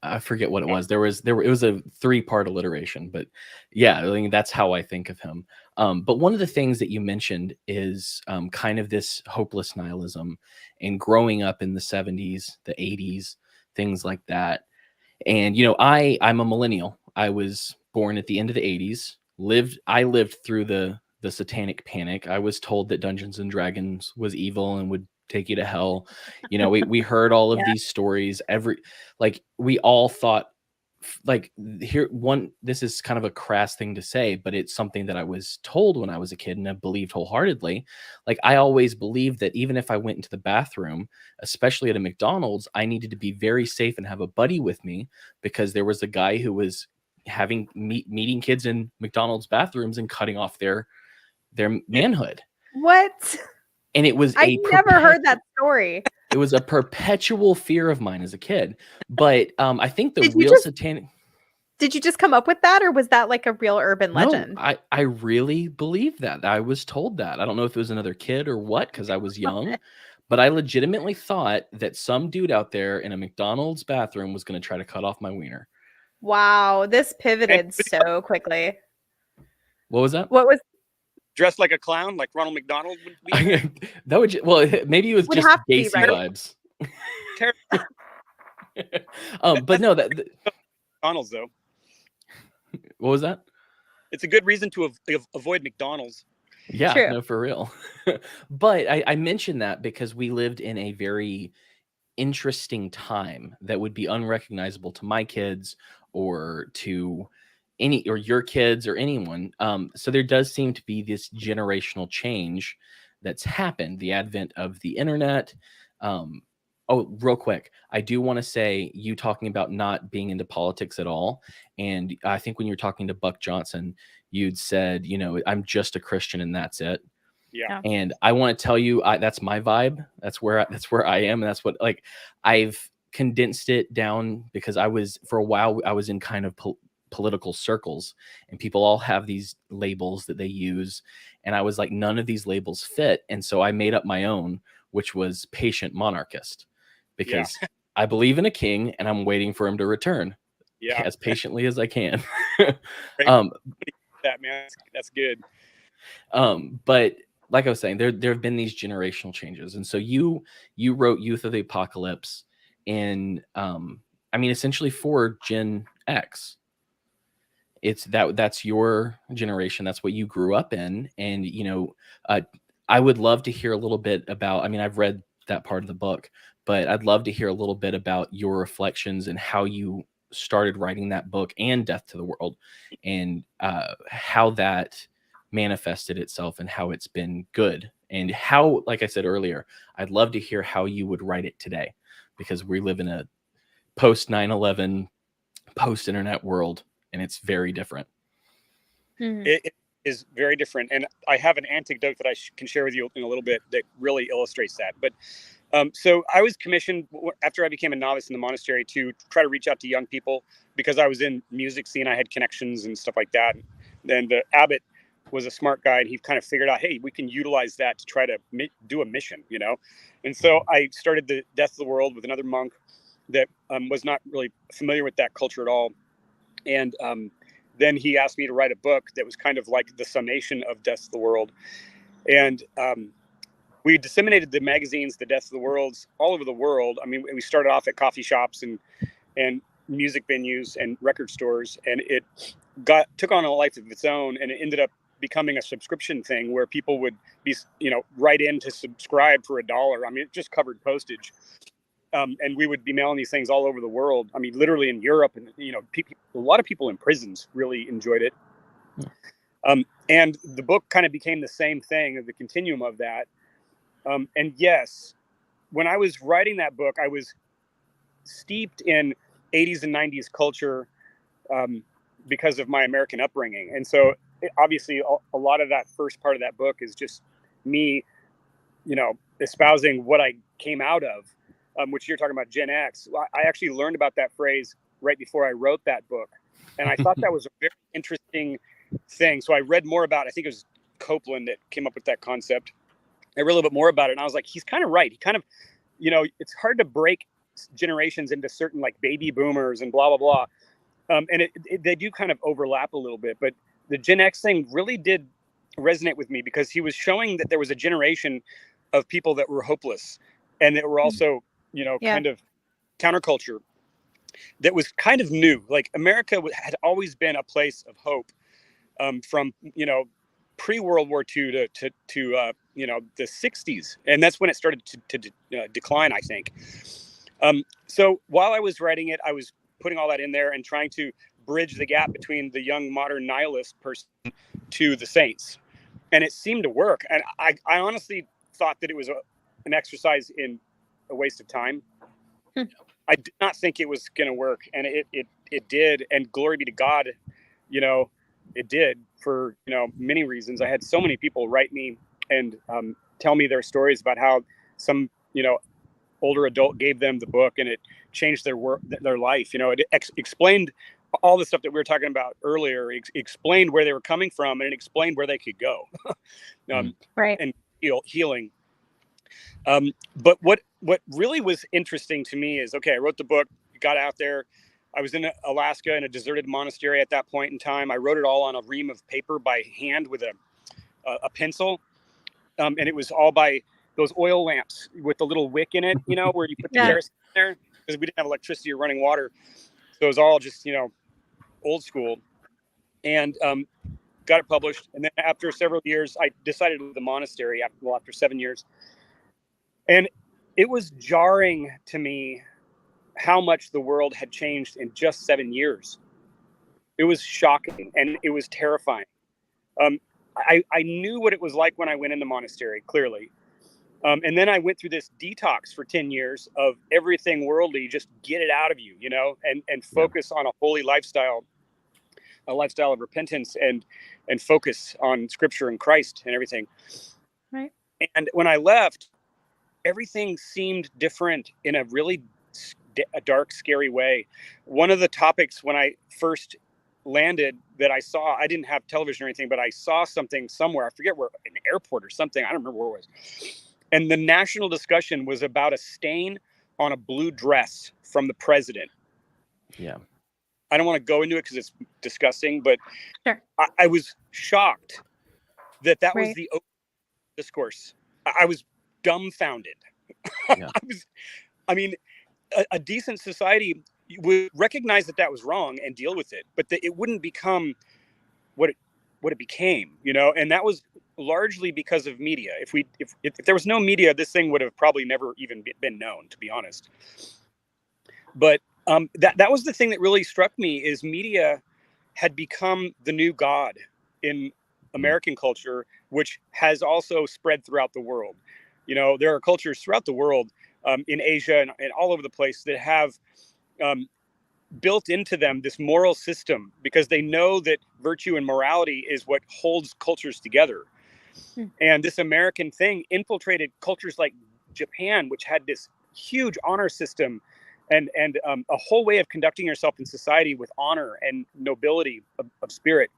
I forget what it was. It was a 3-part alliteration, but yeah, I mean, that's how I think of him. But one of the things that you mentioned is kind of this hopeless nihilism, and growing up in the 70s, the 80s, things like that. And I'm a millennial. I was born at the end of the 80s. I lived through the Satanic Panic. I was told that Dungeons and Dragons was evil and would take you to hell. We heard all of these stories. We all thought, this is kind of a crass thing to say, but it's something that I was told when I was a kid, and I believed wholeheartedly. Like, I always believed that even if I went into the bathroom, especially at a McDonald's, I needed to be very safe and have a buddy with me, because there was a guy who was meeting kids in McDonald's bathrooms and cutting off their manhood. What? And it was I never heard that story. It was a perpetual fear of mine as a kid. But I think the real satanic. Did you just come up with that, or was that like a real urban legend? No, I really believe that. I was told that. I don't know if it was another kid or what, because I was young, but I legitimately thought that some dude out there in a McDonald's bathroom was going to try to cut off my wiener. Wow, this pivoted so quickly. What was that? What was Dressed like a clown, like Ronald McDonald would be. That would well, maybe it was Would just have to be, Gacy right? vibes. Terrible. But no, that McDonald's though. what was that? It's a good reason to avoid McDonald's. Yeah, True. no, for real. But I mentioned that because we lived in a very interesting time that would be unrecognizable to my kids or to any or your kids or anyone. So there does seem to be this generational change that's happened. The advent of the internet. Oh, real quick, I do want to say you talking about not being into politics at all, and I think when you were talking to Buck Johnson, you'd said, I'm just a Christian and that's it. Yeah. And I want to tell you, that's my vibe. That's where I am. And that's what, like, I've condensed it down because for a while, I was in kind of political circles and people all have these labels that they use. And I was like, none of these labels fit. And so I made up my own, which was patient monarchist, because I believe in a king and I'm waiting for him to return as patiently as I can. That man, that's good. But like I was saying, there have been these generational changes, and so you wrote Youth of the Apocalypse in, essentially for Gen X. It's that's your generation. That's what you grew up in, and I would love to hear a little bit about. I've read that part of the book, but I'd love to hear a little bit about your reflections and how you started writing that book and Death to the World, and how that manifested itself and how it's been good, and how, like I said earlier, I'd love to hear how you would write it today, because we live in a post 9/11, post internet world, and it's very different. It is very different, and I have an anecdote that I can share with you in a little bit that really illustrates that. But so I was commissioned after I became a novice in the monastery to try to reach out to young people, because I was in music scene. I had connections and stuff like that. And the abbot was a smart guy, and he kind of figured out, hey, we can utilize that to try to do a mission, And so I started the Death of the World with another monk that was not really familiar with that culture at all. And then he asked me to write a book that was kind of like the summation of Death of the World. And we disseminated the magazines, the Death of the Worlds, all over the world. We started off at coffee shops and music venues and record stores, and it took on a life of its own, and it ended up becoming a subscription thing where people would be, write in to subscribe for $1. It just covered postage. And we would be mailing these things all over the world. Literally in Europe, and, a lot of people in prisons really enjoyed it. And the book kind of became the same thing, the continuum of that. And yes, when I was writing that book, I was steeped in 80s and 90s culture because of my American upbringing. And so obviously a lot of that first part of that book is just me, espousing what I came out of, which you're talking about Gen X. I actually learned about that phrase right before I wrote that book. And I thought that was a very interesting thing. So I read more about, I think it was Copeland that came up with that concept. I read a little bit more about it, and I was like, he's kind of right. He kind of, it's hard to break generations into certain, like, baby boomers and blah, blah, blah. And they do kind of overlap a little bit, but the Gen X thing really did resonate with me, because he was showing that there was a generation of people that were hopeless, and that were also, kind of counterculture that was kind of new. Like, America had always been a place of hope, from, pre-World War II to the 60s. And that's when it started to decline, I think. So while I was writing it, I was putting all that in there and trying to bridge the gap between the young modern nihilist person to the saints. And it seemed to work. And I honestly thought that it was an exercise in a waste of time. I did not think it was going to work. And it did. And glory be to God, it did, for, many reasons. I had so many people write me and tell me their stories about how some, older adult gave them the book and it changed their life. It explained all the stuff that we were talking about earlier. Explained where they were coming from, and it explained where they could go. Right. And healing. But what really was interesting to me is, okay, I wrote the book, got out there. I was in Alaska in a deserted monastery at that point in time. I wrote it all on a ream of paper by hand with a pencil. And it was all by those oil lamps with the little wick in it, you know, where you put the kerosene in there, because we didn't have electricity or running water. So it was all just, you know, old school. And got it published. And then after several years, I decided to leave the monastery after 7 years. And it was jarring to me how much the world had changed in just 7 years. It was shocking and it was terrifying. I knew what it was like when I went in the monastery, clearly. And then I went through this detox for 10 years of everything worldly, just get it out of you, you know, and focus on a holy lifestyle, a lifestyle of repentance and focus on scripture and Christ and everything. Right. And when I left, everything seemed different in a really a dark, scary way. One of the topics when I first landed that I saw, I didn't have television or anything, but I saw something somewhere, I forget where, an airport or something, I don't remember where it was. And the national discussion was about a stain on a blue dress from the president. Yeah. I don't want to go into it because it's disgusting, but sure. I was shocked that was right. the open discourse. I was dumbfounded. Yeah. I mean, a decent society would recognize that was wrong and deal with it, but that it wouldn't become what it became, you know. And that was largely because of media. If there was no media, this thing would have probably never even been known, to be honest. But that was the thing that really struck me, is media had become the new god in American culture, which has also spread throughout the world. You know, there are cultures throughout the world, in Asia and all over the place, that have built into them this moral system, because they know that virtue and morality is what holds cultures together. And this American thing infiltrated cultures like Japan, which had this huge honor system and a whole way of conducting yourself in society with honor and nobility of spirit.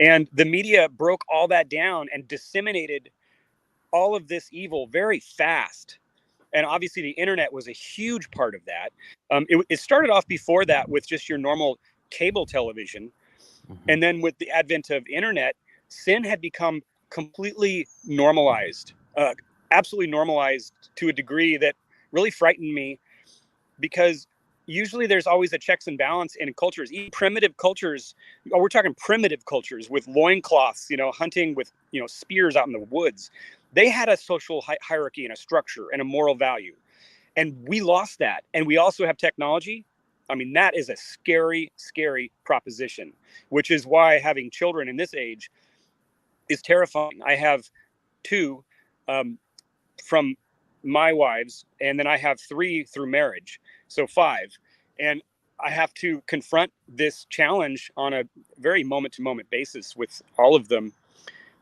And the media broke all that down and disseminated all of this evil very fast. And obviously the internet was a huge part of that. It started off before that with just your normal cable television. And then with the advent of internet, sin had become completely normalized, absolutely normalized to a degree that really frightened me, because usually there's always a checks and balance in cultures, even primitive cultures. We're talking primitive cultures with loincloths, you know, hunting with, you know, spears out in the woods. They had a social hierarchy and a structure and a moral value. And we lost that. And we also have technology. I mean, that is a scary, scary proposition, which is why having children in this age is terrifying. I have 2 from my wives, and then I have 3 through marriage. So 5. And I have to confront this challenge on a very moment-to-moment basis with all of them.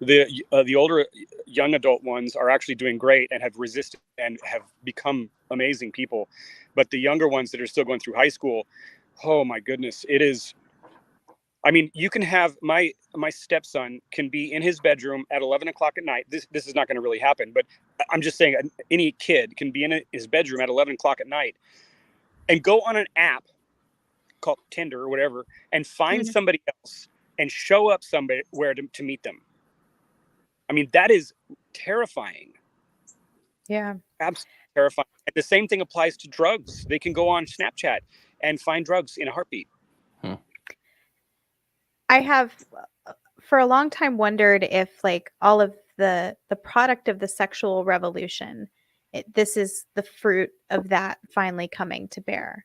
The older young adult ones are actually doing great and have resisted and have become amazing people. But the younger ones that are still going through high school, oh my goodness, it is. I mean, you can have my stepson can be in his bedroom at 11 o'clock at night. This is not going to really happen, but I'm just saying any kid can be in his bedroom at 11 o'clock at night and go on an app called Tinder or whatever and find somebody else and show up somewhere to meet them. I mean, that is terrifying. Yeah. Absolutely terrifying. And the same thing applies to drugs. They can go on Snapchat and find drugs in a heartbeat. I have for a long time wondered if, like, all of the product of the sexual revolution, this is the fruit of that finally coming to bear.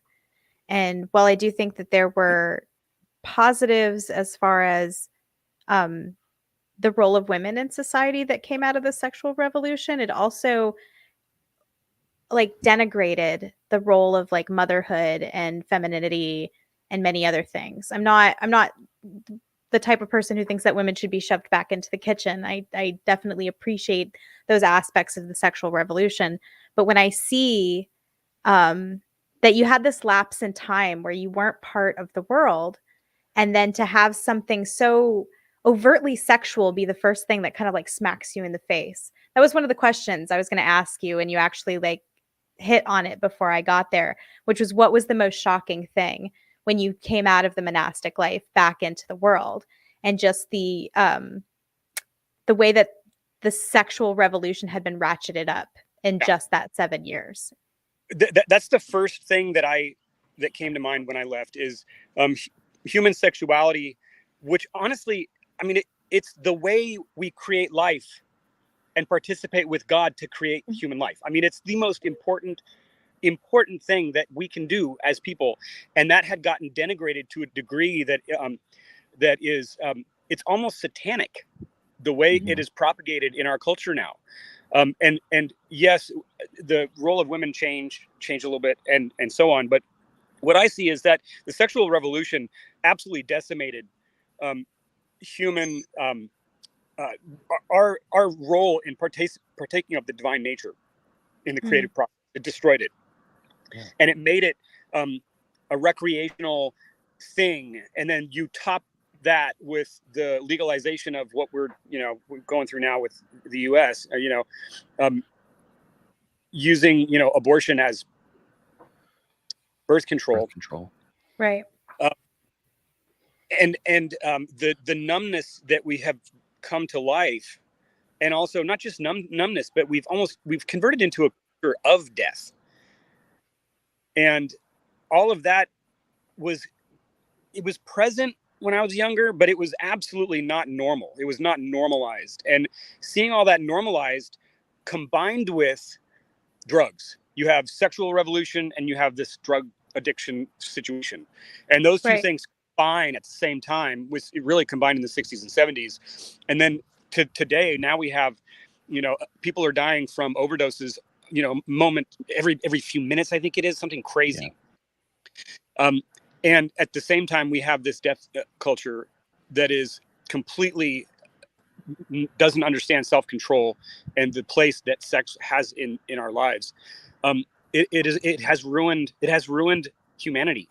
And while I do think that there were positives as far as the role of women in society that came out of the sexual revolution, it also like denigrated the role of like motherhood and femininity and many other things. I'm not the type of person who thinks that women should be shoved back into the kitchen. I definitely appreciate those aspects of the sexual revolution. But when I see that you had this lapse in time where you weren't part of the world, and then to have something so overtly sexual be the first thing that kind of like smacks you in the face. That was one of the questions I was going to ask you, and you actually like hit on it before I got there, which was what was the most shocking thing when you came out of the monastic life back into the world, and just the way that the sexual revolution had been ratcheted up in just that 7 years. That's the first thing that came to mind when I left is human sexuality, which honestly, I mean, it's the way we create life and participate with God to create human life. I mean, it's the most important thing that we can do as people, and that had gotten denigrated to a degree that is it's almost satanic, the way it is propagated in our culture now. And yes, the role of women changed a little bit, and so on. But what I see is that the sexual revolution absolutely decimated human our role in partaking of the divine nature in the creative process. It destroyed it, and it made it a recreational thing. And then you top that with the legalization of what we're going through now with the U.S. Using abortion as birth control. Right. And the numbness that we have come to life, and also not just numbness, but we've converted into a culture of death. And all of that was present when I was younger, but it was absolutely not normal. It was not normalized. And seeing all that normalized combined with drugs, you have sexual revolution and you have this drug addiction situation. And those two things combine at the same time, was really combined in the 60s and 70s. And then to today, now we have, people are dying from overdoses, every few minutes, I think it is, something crazy. Yeah. And at the same time, we have this death culture that is completely doesn't understand self-control and the place that sex has in our lives. It has ruined humanity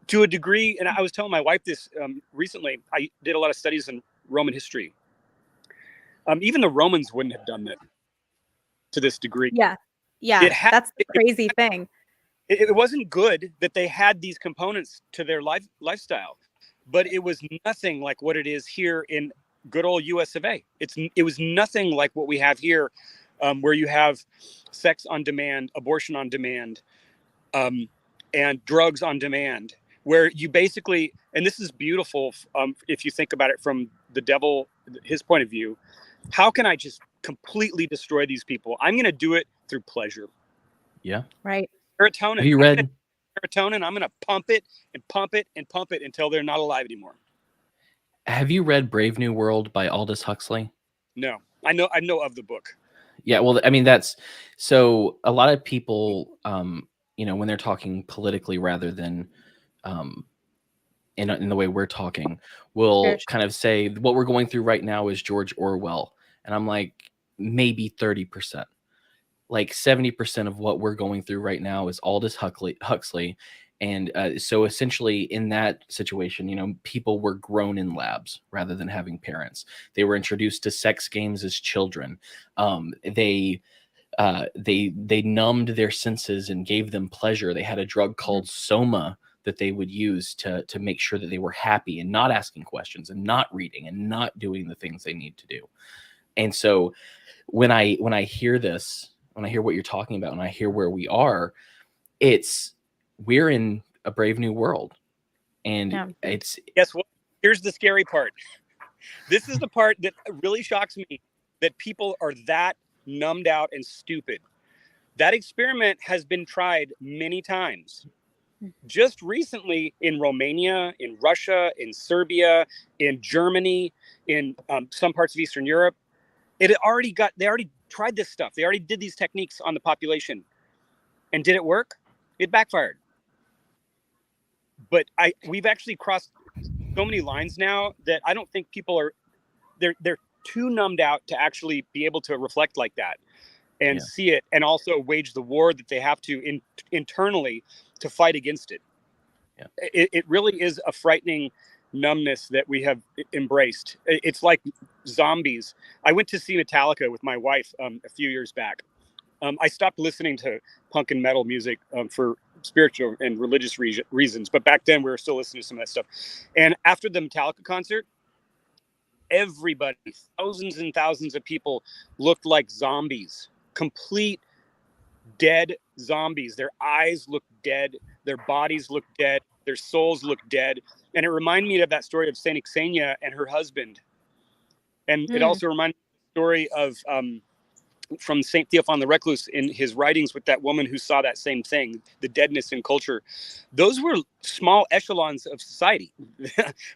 to a degree. And I was telling my wife this recently. I did a lot of studies in Roman history. Even the Romans wouldn't have done that to this degree. Yeah. That's the crazy thing. It wasn't good that they had these components to their lifestyle, but it was nothing like what it is here in good old US of A. It was nothing like what we have here, where you have sex on demand, abortion on demand, and drugs on demand, where you basically, and this is beautiful if you think about it from the devil, his point of view, how can I just completely destroy these people? I'm going to do it through pleasure. Yeah. Right. Serotonin. Have you read serotonin? I'm going to pump it and pump it and pump it until they're not alive anymore. Have you read Brave New World by Aldous Huxley? No, I know of the book. Yeah, well, I mean, that's so a lot of people, when they're talking politically rather than in the way we're talking, will kind of say what we're going through right now is George Orwell. And I'm like, maybe 30%. Like 70% of what we're going through right now is Aldous Huxley. And so essentially in that situation, people were grown in labs rather than having parents. They were introduced to sex games as children. They numbed their senses and gave them pleasure. They had a drug called Soma that they would use to make sure that they were happy and not asking questions and not reading and not doing the things they need to do. And so when I hear this, when I hear what you're talking about and I hear where we are, we're in a brave new world. And it's guess what? Here's the scary part. This is the part that really shocks me, that people are that numbed out and stupid. That experiment has been tried many times. Just recently in Romania, in Russia, in Serbia, in Germany, in some parts of Eastern Europe. They already tried this stuff. They already did these techniques on the population. And did it work? It backfired. But we've actually crossed so many lines now that I don't think people they're too numbed out to actually be able to reflect like that and see it, and also wage the war that they have to internally to fight against it. Yeah. It really is a frightening numbness that we have embraced. It's like zombies. I went to see Metallica with my wife a few years back, I stopped listening to punk and metal music for spiritual and religious reasons, but back then we were still listening to some of that stuff. And after the Metallica concert, everybody, thousands and thousands of people, looked like zombies, complete dead zombies. Their eyes looked dead, their bodies looked dead, their souls looked dead. And it reminded me of that story of Saint Xenia and her husband. And it also reminded me of the story of from Saint Theophan the Recluse in his writings with that woman who saw that same thing, the deadness in culture. Those were small echelons of society.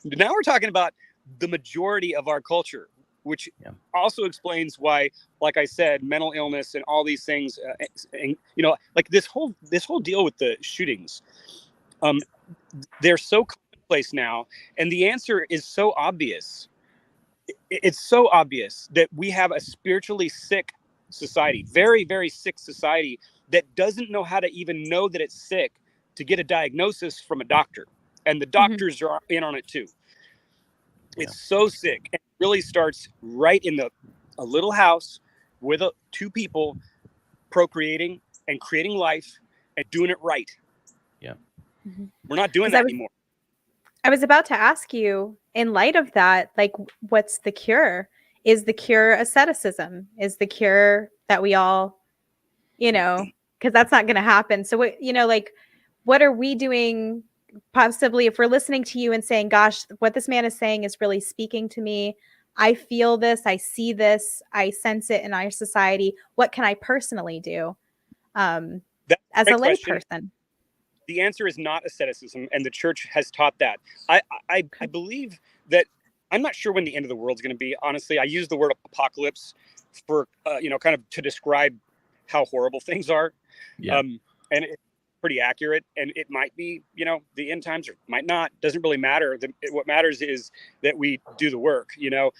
Now we're talking about the majority of our culture, which also explains why, like I said, mental illness and all these things, and, you know, like this whole deal with the shootings, they're so commonplace now, and the answer is so obvious. It's so obvious that we have a spiritually sick society, very, very sick society, that doesn't know how to even know that it's sick to get a diagnosis from a doctor. And the doctors are in on it too. It's so sick. It really starts right in a little house with two people procreating and creating life and doing it right. Yeah. We're not doing that anymore. I was about to ask you, in light of that, like, what's the cure? Is the cure asceticism? Is the cure that we all, you know, because that's not going to happen. So, what, you know, like, what are we doing possibly if we're listening to you and saying, gosh, what this man is saying is really speaking to me. I feel this, I see this, I sense it in our society. What can I personally do as a layperson? The answer is not asceticism, and the church has taught that. I believe that, I'm not sure when the end of the world is going to be. Honestly, I use the word apocalypse for you know, kind of to describe how horrible things are. And it's pretty accurate. And it might be, you know, the end times, or might not. Doesn't really matter. What matters is that we do the work. You know,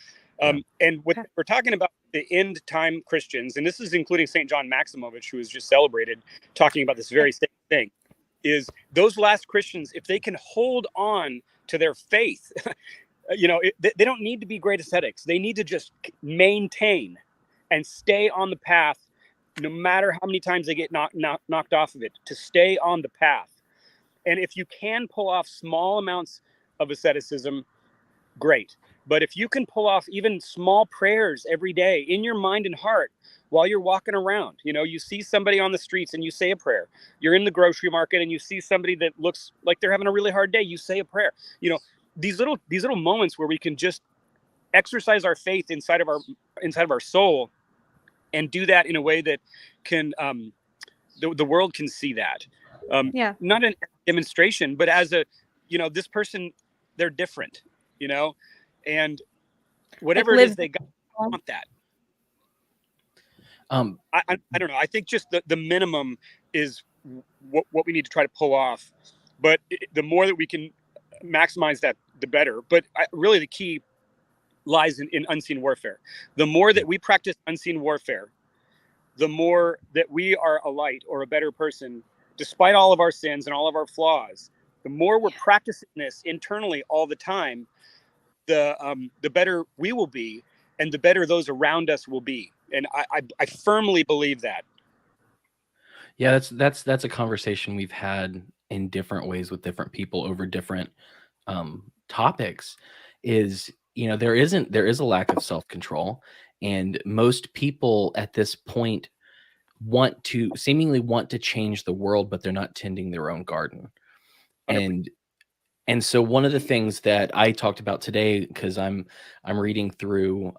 and what we're talking about, the end time Christians, and this is including St. John Maximovich, who was just celebrated, talking about this very same thing. Is those last Christians, if they can hold on to their faith, you know, they don't need to be great ascetics. They need to just maintain and stay on the path, no matter how many times they get knocked off of it, to stay on the path. And if you can pull off small amounts of asceticism, great. But if you can pull off even small prayers every day in your mind and heart, while you're walking around, you know, you see somebody on the streets and you say a prayer. You're in the grocery market and you see somebody that looks like they're having a really hard day. You say a prayer. You know, these little moments where we can just exercise our faith inside of our soul, and do that in a way that can the world can see that. Not a demonstration, but as a, you know, this person, they're different, you know, and whatever it is they got, want that. I don't know. I think just the minimum is what we need to try to pull off. But the more that we can maximize that, the better. But really the key lies in unseen warfare. The more that we practice unseen warfare, the more that we are a light or a better person, despite all of our sins and all of our flaws. The more we're practicing this internally all the time, the better we will be, and the better those around us will be. And I firmly believe that. Yeah, that's a conversation we've had in different ways with different people over different topics. Is, you know, there is a lack of self-control, and most people at this point seemingly want to change the world, but they're not tending their own garden. 100%. And so one of the things that I talked about today, because I'm reading through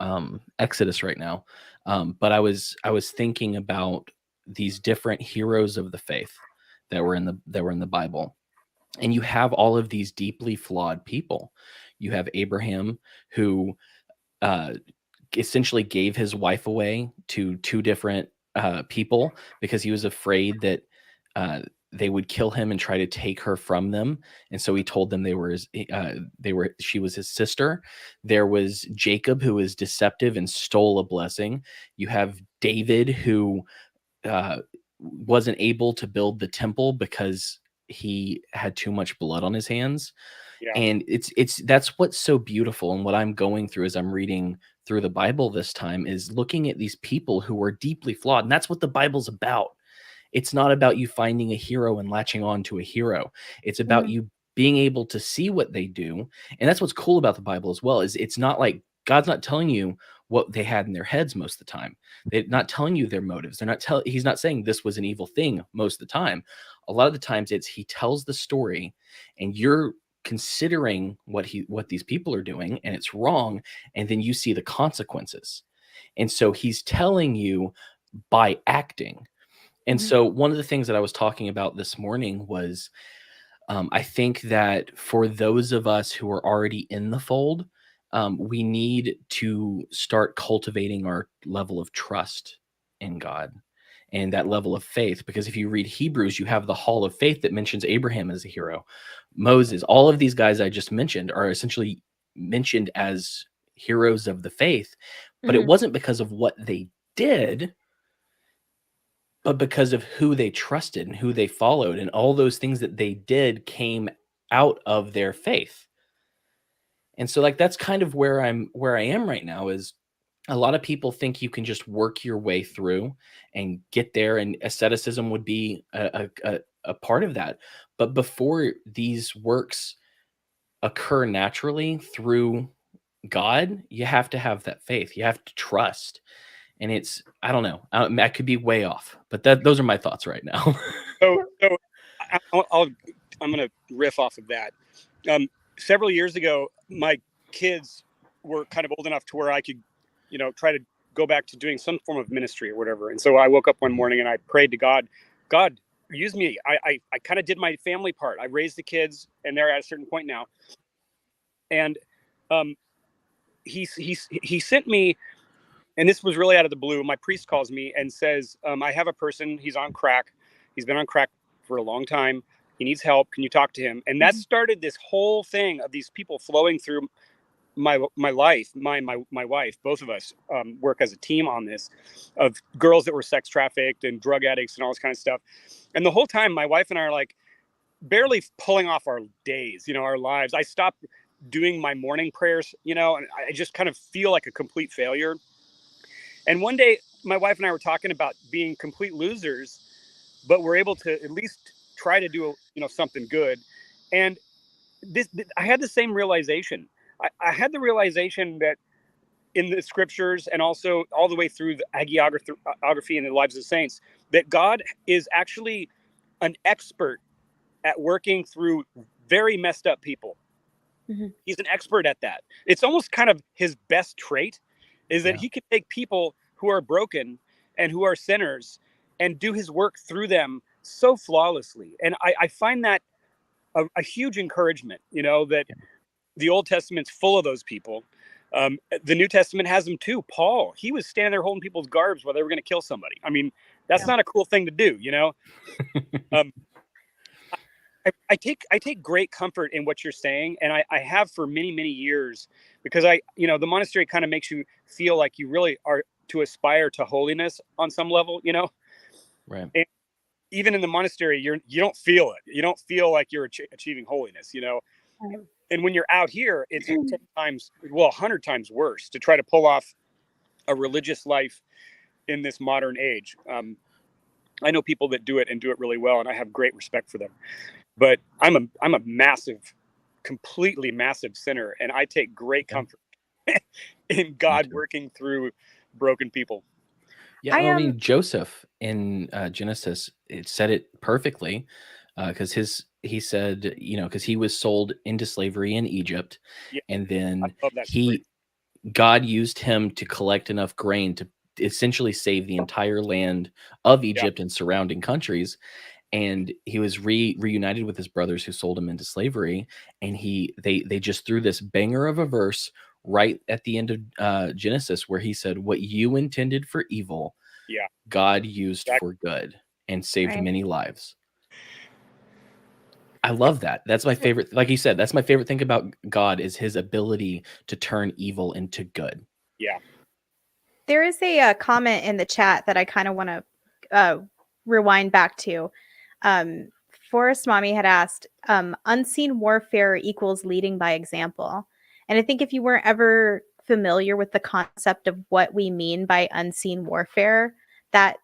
Exodus right now, but I was thinking about these different heroes of the faith that were in the Bible, and you have all of these deeply flawed people. You have Abraham, who essentially gave his wife away to two different people because he was afraid that they would kill him and try to take her from them. And so he told them she was his sister. There was Jacob, who was deceptive and stole a blessing. You have David, who wasn't able to build the temple because he had too much blood on his hands. And that's what's so beautiful. And what I'm going through as I'm reading through the Bible this time is looking at these people who are deeply flawed. And that's what the Bible's about. It's not about you finding a hero and latching on to a hero. It's about Mhm. you being able to see what they do. And that's what's cool about the Bible as well, is it's not like God's not telling you what they had in their heads most of the time. They're not telling you their motives. He's not saying this was an evil thing most of the time. A lot of the times it's he tells the story and you're considering what these people are doing and it's wrong, and then you see the consequences. And so he's telling you by acting. And Mhm. so one of the things that I was talking about this morning was I think that for those of us who are already in the fold, we need to start cultivating our level of trust in God and that level of faith. Because if you read Hebrews, you have the hall of faith that mentions Abraham as a hero, Moses, all of these guys I just mentioned are essentially mentioned as heroes of the faith. But it Mhm. wasn't because of what they did, but because of who they trusted and who they followed, and all those things that they did came out of their faith. And so like that's kind of where I am right now is a lot of people think you can just work your way through and get there, and asceticism would be a part of that. But before these works occur naturally through God, you have to have that faith. You have to trust. And it's I don't know. I could be way off, but those are my thoughts right now. So I'm going to riff off of that. Several years ago, my kids were kind of old enough to where I could, try to go back to doing some form of ministry or whatever. And so I woke up one morning and I prayed to God, God, use me. I kind of did my family part. I raised the kids and they're at a certain point now. And um, he sent me, and this was really out of the blue. My priest calls me and says, I have a person, he's on crack. He's been on crack for a long time. He needs help. Can you talk to him? And that started this whole thing of these people flowing through my life. My wife, both of us work as a team on this, of girls that were sex trafficked and drug addicts and all this kind of stuff. And the whole time my wife and I are like barely pulling off our days, our lives. I stopped doing my morning prayers, and I just kind of feel like a complete failure. And one day my wife and I were talking about being complete losers, but we're able to at least try to do, something good. And I had the same realization. I had the realization that in the scriptures and also all the way through the hagiography and the lives of the saints, that God is actually an expert at working through very messed up people. Mhm. He's an expert at that. It's almost kind of his best trait is that Yeah. he can take people who are broken and who are sinners and do his work through them so flawlessly. And I find that a huge encouragement, that Yeah. the Old Testament's full of those people. The New Testament has them too. Paul, he was standing there holding people's garbs while they were going to kill somebody. I mean, that's not a cool thing to do, Um, I take great comfort in what you're saying, and I have for many years, because the monastery kind of makes you feel like you really are to aspire to holiness on some level, Right. And even in the monastery, you don't feel it. You don't feel like you're achieving holiness, Right. And when you're out here, it's 100 times worse to try to pull off a religious life in this modern age. I know people that do it and do it really well, and I have great respect for them. But I'm a massive, completely massive sinner, and I take great Yeah. comfort in Me God too. working through broken people. Yeah, I well, I am. mean, Joseph in Genesis, it said it perfectly, because he said, because he was sold into slavery in Egypt, Yeah, and I then love that story. God used him to collect enough grain to essentially save the entire land of Yeah, Egypt and surrounding countries. And he was reunited with his brothers who sold him into slavery, and they just threw this banger of a verse right at the end of Genesis where he said, "What you intended for evil, yeah, God used exactly. for good and saved Right. many lives." I love that. That's my favorite. Like you said, that's my favorite thing about God is his ability to turn evil into good. Yeah, There is a comment in the chat that I kind of want to rewind back to. Um, Forest Mommy had asked, unseen warfare equals leading by example. And I think if you weren't ever familiar with the concept of what we mean by unseen warfare, that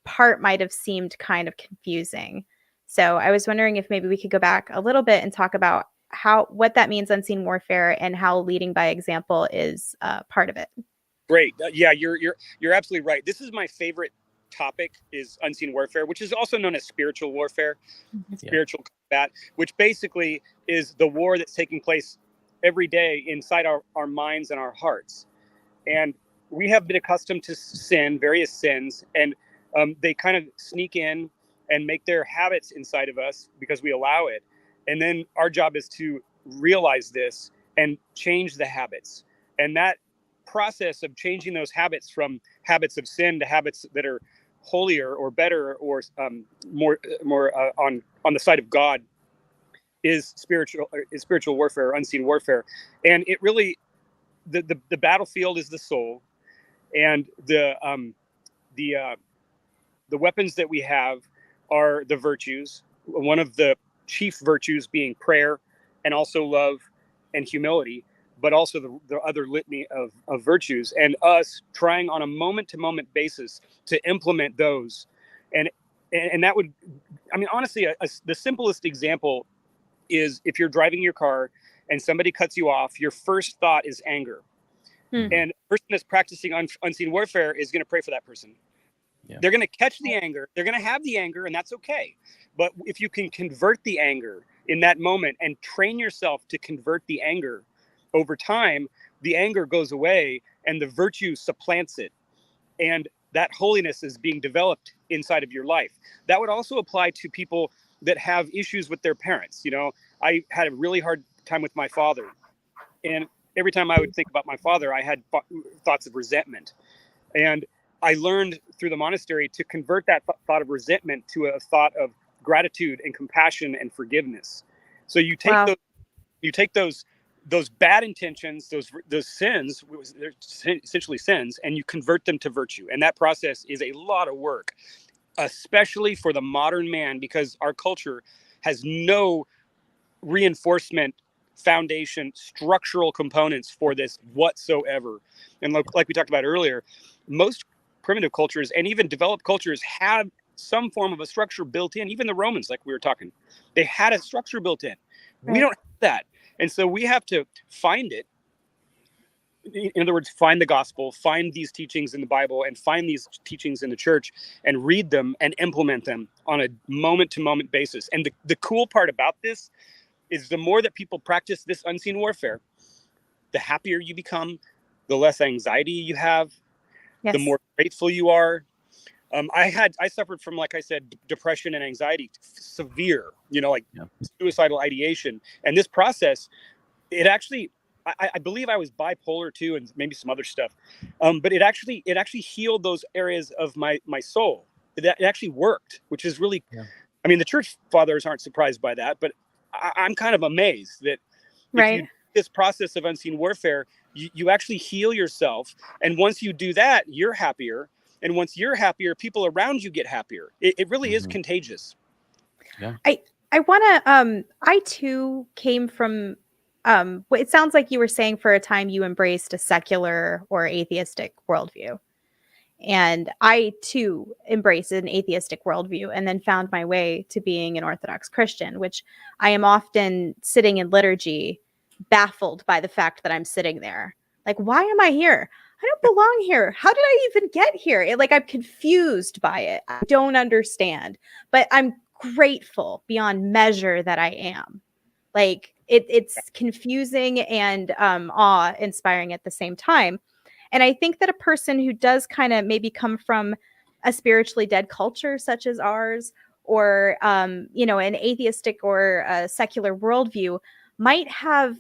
part might have seemed kind of confusing. So I was wondering if maybe we could go back a little bit and talk about what that means, unseen warfare, and how leading by example is part of it. Great. Yeah, you're absolutely right. This is my favorite topic, is unseen warfare, which is also known as spiritual warfare, spiritual combat, which basically is the war that's taking place every day inside our minds and our hearts. And we have been accustomed to sin, various sins, and they kind of sneak in and make their habits inside of us because we allow it. And then our job is to realize this and change the habits. And that process of changing those habits from habits of sin to habits that are holier or better or more on the side of God is spiritual warfare, or unseen warfare. And it really, the battlefield is the soul, and the weapons that we have are the virtues. One of the chief virtues being prayer, and also love and humility, but also the other litany of virtues, and us trying on a moment-to-moment basis to implement those. And that would, I mean, honestly, the simplest example is if you're driving your car and somebody cuts you off, your first thought is anger. And a person that's practicing unseen warfare is going to pray for that person. Yeah. They're going to catch the anger. They're going to have the anger, and that's okay. But if you can convert the anger in that moment and train yourself to convert the anger over time, the anger goes away and the virtue supplants it. And that holiness is being developed inside of your life. That would also apply to people that have issues with their parents. You know, I had a really hard time with my father. And every time I would think about my father, I had thoughts of resentment. And I learned through the monastery to convert that thought of resentment to a thought of gratitude and compassion and forgiveness. So you take those bad intentions, those sins, they're essentially sins, and you convert them to virtue. And that process is a lot of work, especially for the modern man, because our culture has no reinforcement, foundation, structural components for this whatsoever. And like we talked about earlier, most primitive cultures and even developed cultures have some form of a structure built in. Even the Romans, like we were talking, they had a structure built in. Right. We don't have that. And so we have to find it. In other words, find the gospel, find these teachings in the Bible, and find these teachings in the church, and read them and implement them on a moment-to-moment basis. And the cool part about this is the more that people practice this unseen warfare, the happier you become, the less anxiety you have, yes, the more grateful you are. I suffered from, like I said, depression and anxiety, severe, suicidal ideation. And this process, it actually, I believe I was bipolar too, and maybe some other stuff. But it actually healed those areas of my soul. It actually worked, which is really, I mean, the church fathers aren't surprised by that, but I'm kind of amazed that this process of unseen warfare, you actually heal yourself. And once you do that, you're happier. And once you're happier, people around you get happier. It really is contagious. Yeah. I want to, I too came from, it sounds like you were saying for a time you embraced a secular or atheistic worldview. And I too embraced an atheistic worldview and then found my way to being an Orthodox Christian, which I am often sitting in liturgy, baffled by the fact that I'm sitting there. Like, why am I here? I don't belong here. How did I even get here? I'm confused by it. I don't understand, but I'm grateful beyond measure that I am. Like it's confusing and awe-inspiring at the same time. And I think that a person who does kind of maybe come from a spiritually dead culture such as ours, or an atheistic or a secular worldview, might have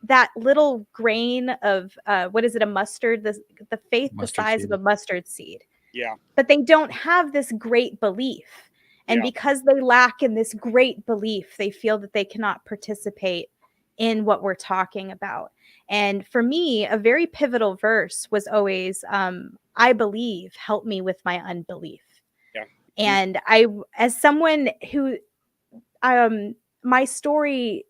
that little grain of what is it, a mustard, the faith the size of a mustard seed. Yeah. But they don't have this great belief. And because they lack in this great belief, they feel that they cannot participate in what we're talking about. And for me, a very pivotal verse was always, I believe, help me with my unbelief. Yeah. And I, as someone who, my story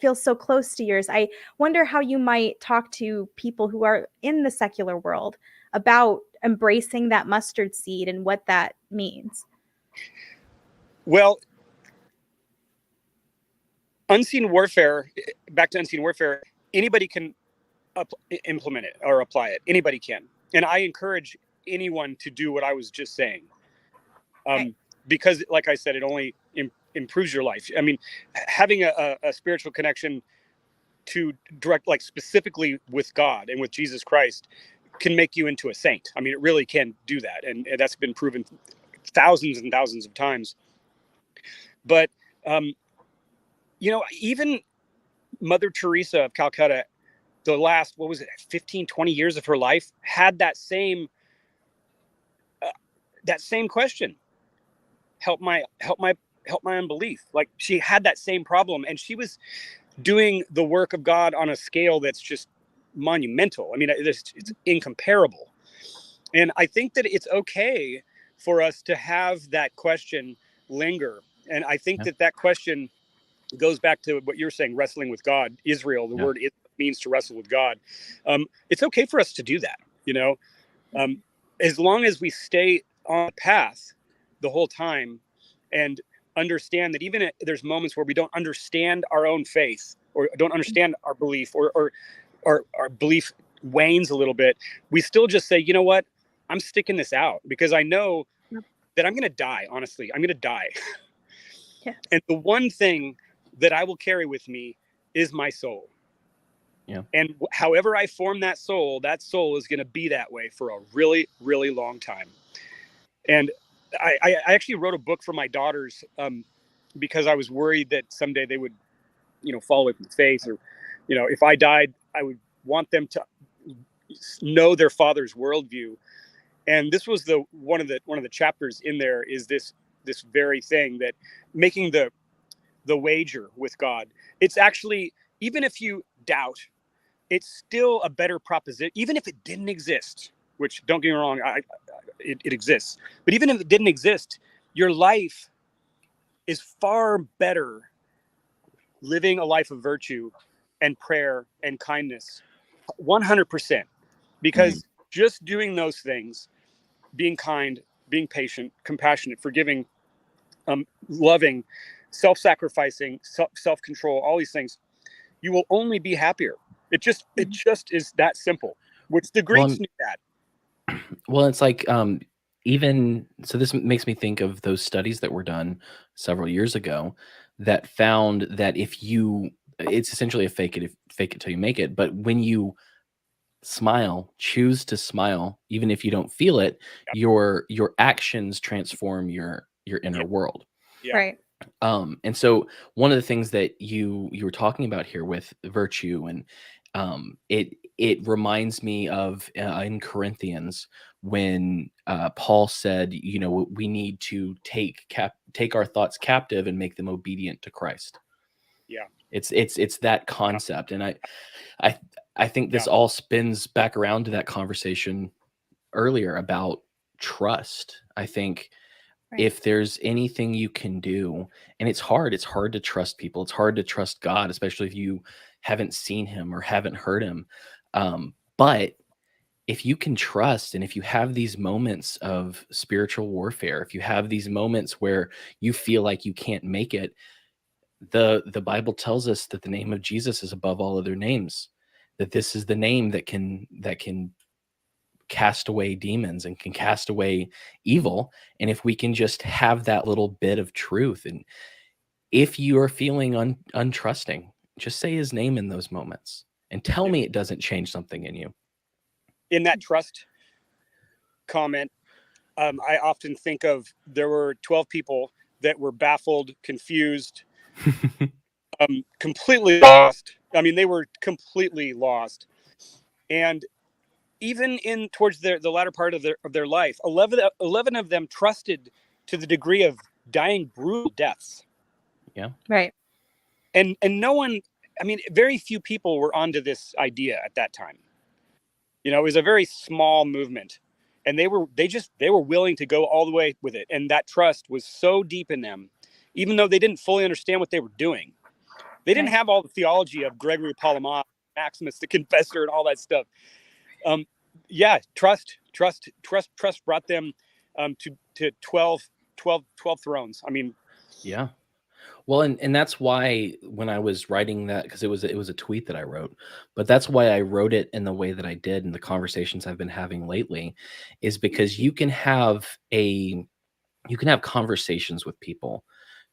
feels so close to yours. I wonder how you might talk to people who are in the secular world about embracing that mustard seed and what that means. Well, unseen warfare, back to unseen warfare, anybody can implement it or apply it. Anybody can. And I encourage anyone to do what I was just saying. Right. Because, like I said, it only improves your life. I mean, having a spiritual connection to direct, like specifically with God and with Jesus Christ, can make you into a saint. I mean, it really can do that. And that's been proven thousands and thousands of times. But, you know, even Mother Teresa of Calcutta, the last, 15, 20 years of her life, had that same question. Help my unbelief. Like, she had that same problem, and she was doing the work of God on a scale that's just monumental. I mean, it's incomparable. And I think that it's okay for us to have that question linger. And I think that question goes back to what you're saying, wrestling with God. Israel, the word means to wrestle with God. It's okay for us to do that, you know, as long as we stay on the path the whole time and understand that even there's moments where we don't understand our own faith or don't understand our belief, or our belief wanes a little bit, we still just say, you know what, I'm sticking this out because I know that I'm going to die. Honestly, I'm going to die. Yes. And the one thing that I will carry with me is my soul. Yeah. And however I form that soul is going to be that way for a really, really long time. And I actually wrote a book for my daughters because I was worried that someday they would, you know, fall away from the faith, or, you know, if I died, I would want them to know their father's worldview. And this was one of the chapters in there is this very thing, that making the wager with God. It's actually, even if you doubt, it's still a better proposition, even if it didn't exist, which, don't get me wrong, it exists. But even if it didn't exist, your life is far better living a life of virtue and prayer and kindness, 100%. Because just doing those things, being kind, being patient, compassionate, forgiving, loving, self-sacrificing, self-control, all these things, you will only be happier. It just is that simple, which the Greeks knew that. Well, it's like, even so, this makes me think of those studies that were done several years ago that found that it's essentially a fake it till you make it. But when you choose to smile, even if you don't feel it, your actions transform your inner world. Yeah. Right. And so one of the things that you were talking about here with virtue, and it reminds me of in Corinthians when Paul said, you know, we need to take our thoughts captive and make them obedient to Christ. Yeah. It's that concept. And I think this all spins back around to that conversation earlier about trust. I think if there's anything you can do, and it's hard to trust people. It's hard to trust God, especially if you haven't seen him or haven't heard him. But if you can trust, and if you have these moments of spiritual warfare, if you have these moments where you feel like you can't make it, the Bible tells us that the name of Jesus is above all other names, that this is the name that can cast away demons and can cast away evil. And if we can just have that little bit of truth, and if you are feeling untrusting, just say his name in those moments and tell me it doesn't change something in you. In that trust comment, I often think of, there were 12 people that were baffled, confused, completely lost. I mean, they were completely lost. And even towards the latter part of their life, 11 of them trusted to the degree of dying brutal deaths. Yeah. Right. And no one, I mean, very few people were onto this idea at that time. You know, it was a very small movement, and they were willing to go all the way with it. And that trust was so deep in them, even though they didn't fully understand what they were doing. They didn't have all the theology of Gregory Palamas, Maximus the Confessor, and all that stuff. Trust brought them to 12 thrones. I mean, Yeah. Well, and that's why when I was writing that, because it was a tweet that I wrote, but that's why I wrote it in the way that I did, and the conversations I've been having lately is because you can have conversations with people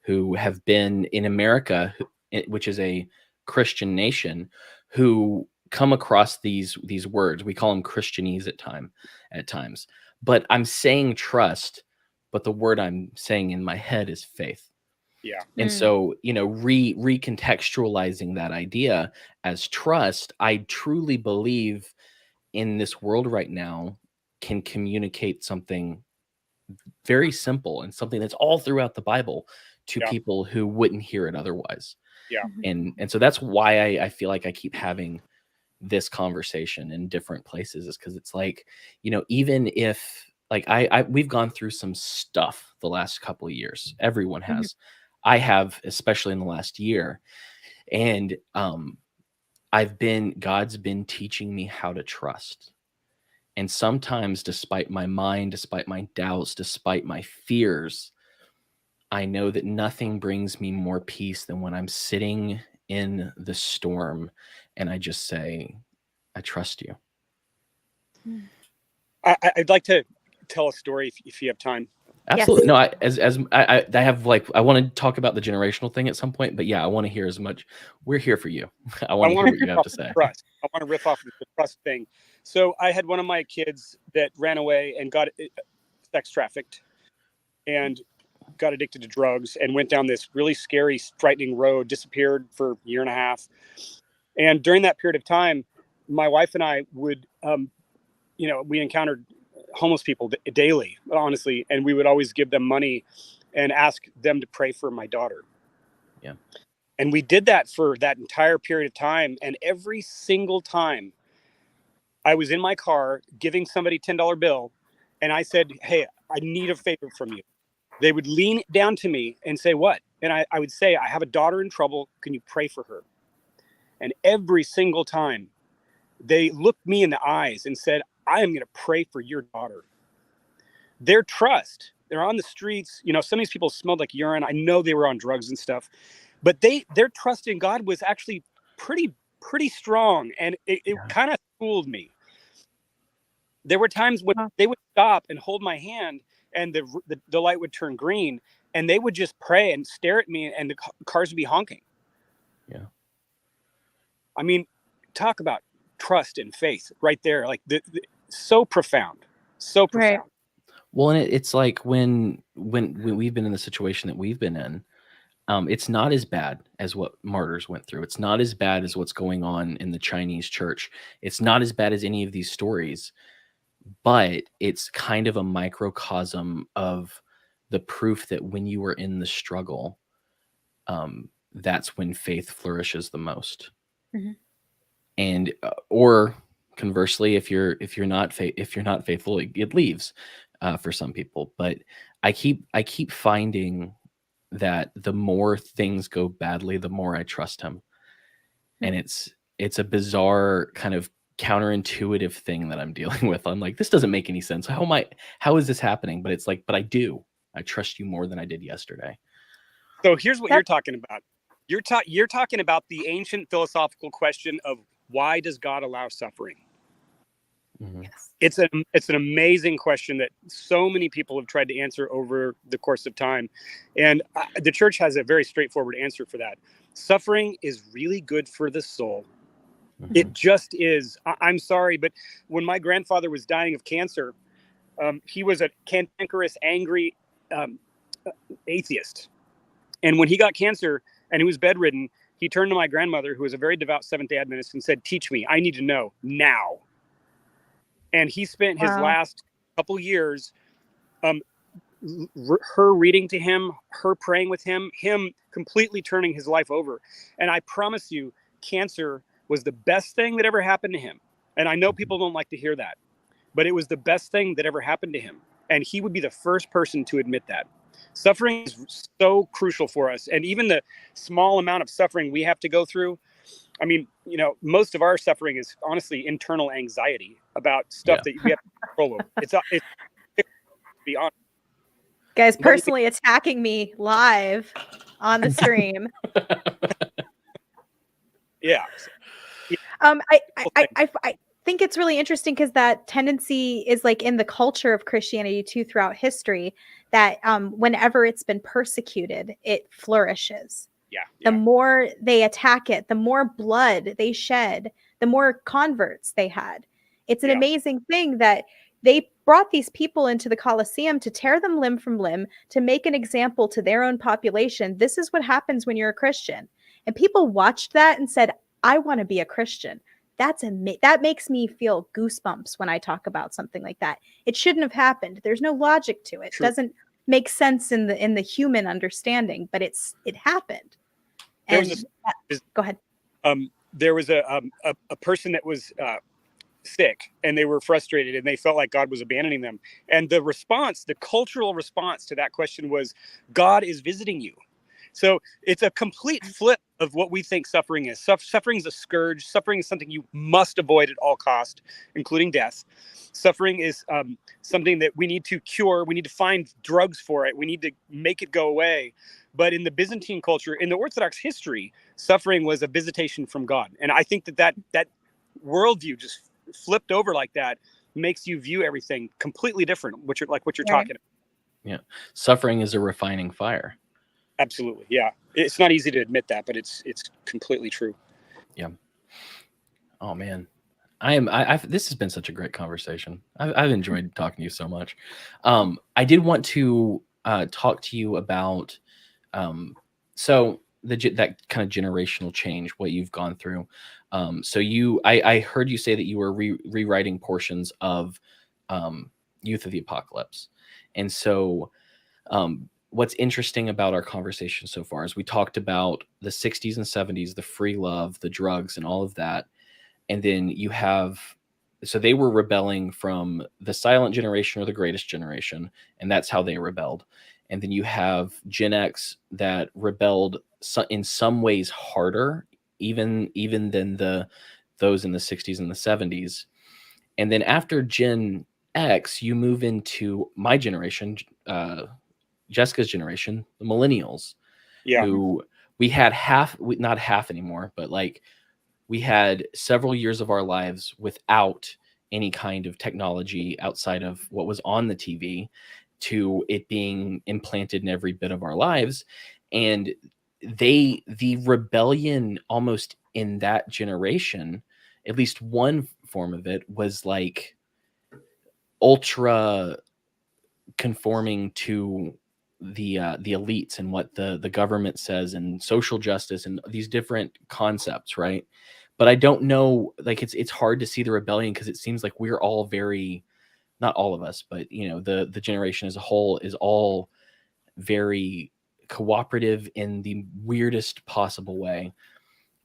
who have been in America, which is a Christian nation, who come across these words. We call them Christianese at times. But I'm saying trust, but the word I'm saying in my head is faith. yeah. And so, recontextualizing that idea as trust, I truly believe in this world right now can communicate something very simple and something that's all throughout the Bible to Yeah. people who wouldn't hear it otherwise. Yeah. And so that's why I feel like I keep having this conversation in different places, is because it's like, even if like we've gone through some stuff the last couple of years, everyone has. I have, especially in the last year. And God's been teaching me how to trust. And sometimes, despite my mind, despite my doubts, despite my fears, I know that nothing brings me more peace than when I'm sitting in the storm and I just say, I trust you. I'd like to tell a story if you have time. Absolutely. Yes. No, I have I want to talk about the generational thing at some point, but yeah, I want to hear as much. We're here for you. I want to hear what you have to say. Trust. I want to riff off of the trust thing. So I had one of my kids that ran away and got sex trafficked and got addicted to drugs and went down this really scary, frightening road, disappeared for a year and a half. And during that period of time, my wife and I would, we encountered homeless people daily, honestly, and we would always give them money and ask them to pray for my daughter. Yeah. And we did that for that entire period of time. And every single time I was in my car giving somebody $10 bill and I said, hey, I need a favor from you. They would lean down to me and say, what? And I would say, I have a daughter in trouble. Can you pray for her? And every single time they looked me in the eyes and said, I am going to pray for your daughter. Their trust, they're on the streets. Some of these people smelled like urine. I know they were on drugs and stuff, but their trust in God was actually pretty strong. And it kind of fooled me. There were times when they would stop and hold my hand and the light would turn green and they would just pray and stare at me and the cars would be honking. Yeah. I mean, talk about trust and faith right there. Like so profound. Right. Well, and it's like when we've been in the situation that we've been in, it's not as bad as what martyrs went through. It's not as bad as what's going on in the Chinese church. It's not as bad as any of these stories, but it's kind of a microcosm of the proof that when you are in the struggle, that's when faith flourishes the most. And or conversely, if you're not faithful, it leaves for some people. But I keep finding that the more things go badly, the more I trust him. And it's a bizarre kind of counterintuitive thing that I'm dealing with. I'm like, this doesn't make any sense. How is this happening? But it's like, but I trust you more than I did yesterday. So here's what you're talking about. You're talking about the ancient philosophical question of why does God allow suffering? Yes. It's an amazing question that so many people have tried to answer over the course of time. And the church has a very straightforward answer for that. Suffering is really good for the soul. It just is. I'm sorry, but when my grandfather was dying of cancer, he was a cantankerous, angry atheist. And when he got cancer and he was bedridden, he turned to my grandmother, who was a very devout Seventh-day Adventist, and said, teach me. I need to know now. And he spent his last couple years, her reading to him, her praying with him completely turning his life over. And I promise you, cancer was the best thing that ever happened to him. And I know people don't like to hear that, but it was the best thing that ever happened to him. And he would be the first person to admit that. Suffering is so crucial for us. And even the small amount of suffering we have to go through, I mean, you know, most of our suffering is honestly internal anxiety about stuff that we have control over. It's to be honest. Guys personally attacking me live on the stream. Yeah. I think it's really interesting because that tendency is like in the culture of Christianity too throughout history, that whenever it's been persecuted, it flourishes. Yeah. The more they attack it, the more blood they shed, the more converts they had. It's an amazing thing that they brought these people into the Colosseum to tear them limb from limb, to make an example to their own population. This is what happens when you're a Christian. And people watched that and said, I want to be a Christian. That makes me feel goosebumps when I talk about something like that. It shouldn't have happened. There's no logic to it. True. It doesn't make sense in the human understanding, but it happened. There and was go ahead. There was a person that was sick, and they were frustrated, and they felt like God was abandoning them. And the response, the cultural response to that question was, God is visiting you. So it's a complete flip of what we think suffering is. Suffering is a scourge. Suffering is something you must avoid at all cost, including death. Suffering is something that we need to cure. We need to find drugs for it. We need to make it go away. But in the Byzantine culture, in the Orthodox history, suffering was a visitation from God. And I think that worldview just flipped over like that makes you view everything completely different, what you're talking about. Yeah. Suffering is a refining fire. Absolutely. Yeah. It's not easy to admit that, but it's completely true. Yeah. Oh man. This has been such a great conversation. I've enjoyed talking to you so much. I did want to talk to you about so that kind of generational change, what you've gone through. So I heard you say that you were rewriting portions of Youth of the Apocalypse. And so what's interesting about our conversation so far is we talked about the 60s and 70s, the free love, the drugs, and all of that. And then so they were rebelling from the silent generation or the greatest generation, and that's how they rebelled. And then you have Gen X that rebelled in some ways harder, even than those in the 60s and the 70s. And then after Gen X, you move into my generation, Jessica's generation, the millennials, who we had not half anymore, but like we had several years of our lives without any kind of technology outside of what was on the TV, to it being implanted in every bit of our lives. And the rebellion almost in that generation, at least one form of it, was like ultra conforming to the elites and what the government says, and social justice and these different concepts, right? But I don't know, like it's hard to see the rebellion because it seems like we're all very, not all of us, but you know, the generation as a whole is all very cooperative in the weirdest possible way.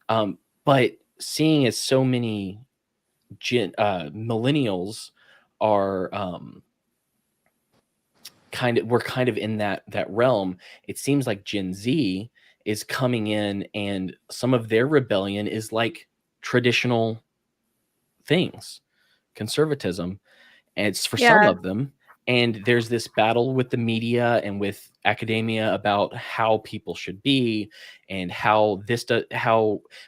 But seeing as so many millennials are we're kind of in that realm, it seems like Gen Z is coming in, and some of their rebellion is like traditional things, conservatism, and it's for some of them. And there's this battle with the media and with academia about how people should be, and how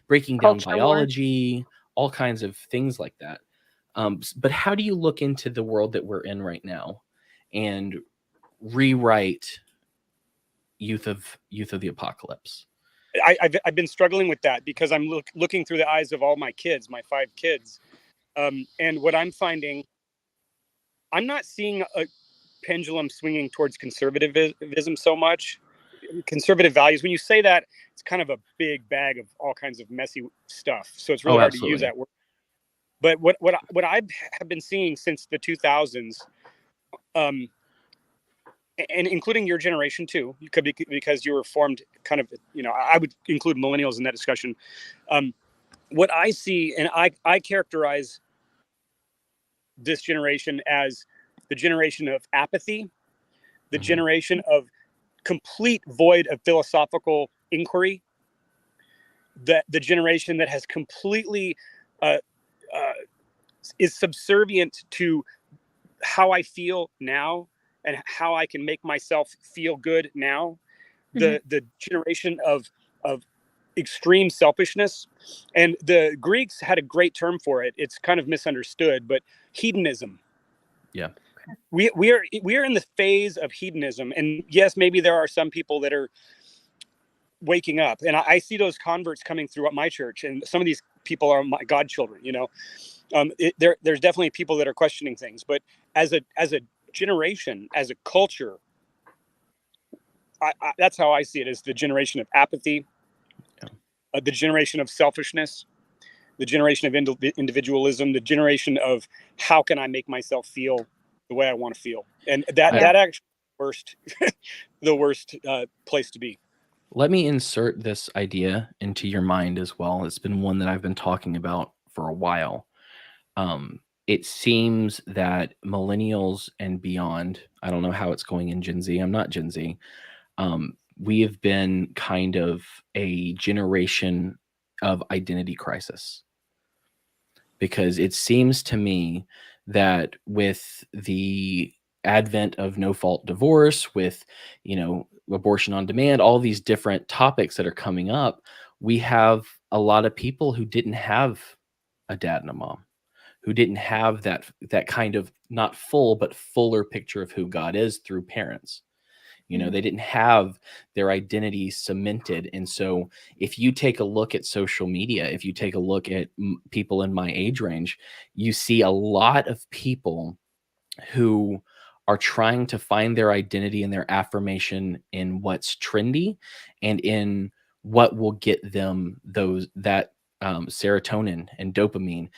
breaking down biology, all kinds of things like that. But how do you look into the world that we're in right now and rewrite Youth of the Apocalypse? I've been struggling with that because I'm looking through the eyes of all my kids, my 5 kids. And what I'm finding, I'm not seeing a pendulum swinging towards conservatism so much. Conservative values, when you say that, it's kind of a big bag of all kinds of messy stuff. So it's really hard to use that word. But what I have been seeing since the 2000s, and including your generation too, you could be, because you were formed kind of, you know, I would include millennials in that discussion. What I see, and I characterize this generation as the generation of apathy, the generation of complete void of philosophical inquiry, the generation that has completely uh, is subservient to how I feel now and how I can make myself feel good now. The generation of extreme selfishness, and the Greeks had a great term for it. It's kind of misunderstood, but hedonism. Yeah. We are in the phase of hedonism, and yes, maybe there are some people that are waking up, and I see those converts coming through at my church, and some of these people are my godchildren. There's definitely people that are questioning things, but as a generation, as a culture, that's how I see it, as the generation of apathy, the generation of selfishness, the generation of individualism, the generation of how can I make myself feel the way I want to feel, and that actually the worst place to be. Let me insert this idea into your mind as well. It's been one that I've been talking about for a while. It seems that millennials and beyond, I don't know how it's going in Gen Z. I'm not Gen Z. We have been kind of a generation of identity crisis, because it seems to me that with the advent of no fault divorce, with, abortion on demand, all these different topics that are coming up, we have a lot of people who didn't have a dad and a mom, who didn't have that kind of, not full but fuller picture of who God is through parents. They didn't have their identity cemented. And so if you take a look at social media, if you take a look at people in my age range, you see a lot of people who are trying to find their identity and their affirmation in what's trendy and in what will get them that serotonin and dopamine,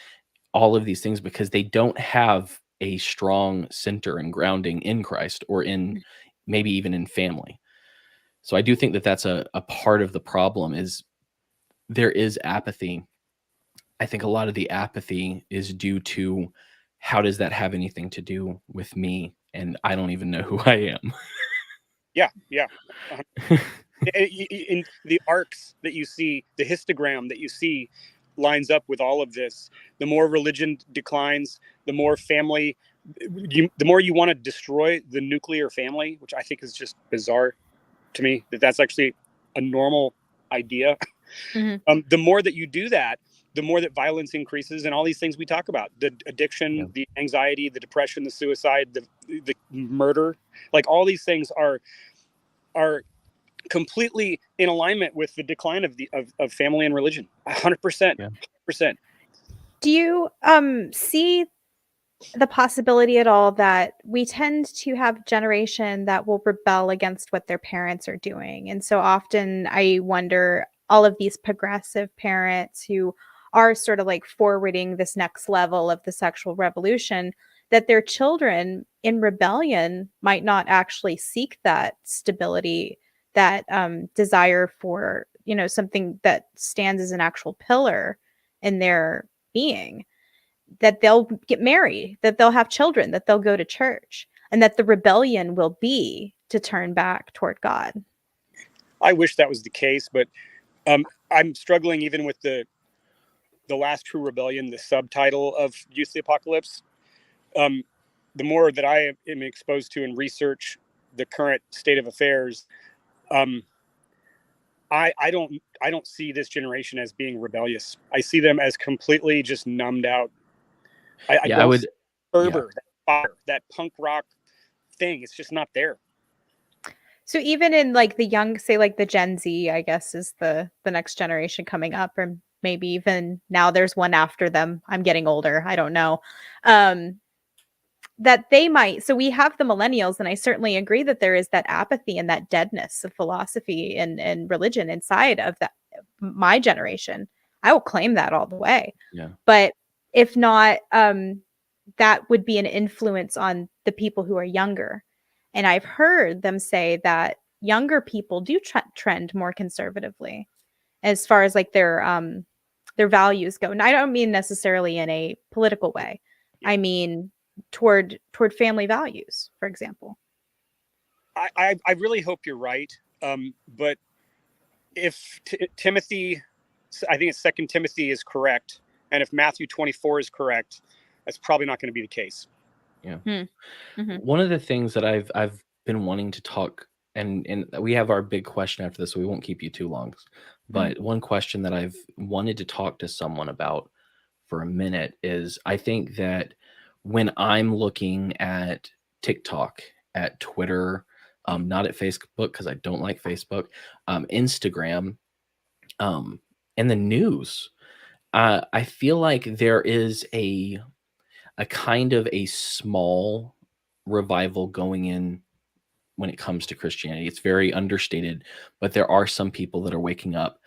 all of these things, because they don't have a strong center and grounding in Christ, or in maybe even in family. So I do think that that's a part of the problem, is there is apathy. I think a lot of the apathy is due to, how does that have anything to do with me? And I don't even know who I am. Yeah. In the arcs that you see, the histogram that you see lines up with all of this. The more religion declines, the more family, the more you want to destroy the nuclear family, which I think is just bizarre to me, that's actually a normal idea. The more that you do that, the more that violence increases, and all these things we talk about, the addiction, the anxiety, the depression, the suicide, the murder, like all these things are completely in alignment with the decline of family and religion. 100%. 100%. Do you see the possibility at all that we tend to have generation that will rebel against what their parents are doing? And so often I wonder, all of these progressive parents who are sort of like forwarding this next level of the sexual revolution, that their children in rebellion might not actually seek that stability, that desire for, something that stands as an actual pillar in their being, that they'll get married, that they'll have children, that they'll go to church, and that the rebellion will be to turn back toward God. I wish that was the case, but I'm struggling even with the Last True Rebellion, the subtitle of Youth the Apocalypse. The more that I am exposed to and research the current state of affairs, I don't see this generation as being rebellious. I see them as completely just numbed out. I would fervor, that fire, that punk rock thing. It's just not there. So even in like the young, say like the Gen Z, I guess is the next generation coming up, or maybe even now there's one after them. I'm getting older. I don't know. That they might. So we have the millennials, and I certainly agree that there is that apathy and that deadness of philosophy and religion inside of that my generation. I will claim that all the way. Yeah. But if not, that would be an influence on the people who are younger. And I've heard them say that younger people do trend more conservatively as far as like their values go. And I don't mean necessarily in a political way. I mean toward family values, for example. I really hope you're right. But if Timothy, I think it's 2 Timothy is correct, and if Matthew 24 is correct, that's probably not going to be the case. Yeah. Mm-hmm. One of the things that I've been wanting to talk, and we have our big question after this, so we won't keep you too long. But one question that I've wanted to talk to someone about for a minute is, I think that when I'm looking at TikTok, at Twitter, not at Facebook because I don't like Facebook, Instagram, and the news, I feel like there is a kind of a small revival going in when it comes to Christianity. It's very understated, but there are some people that are waking up.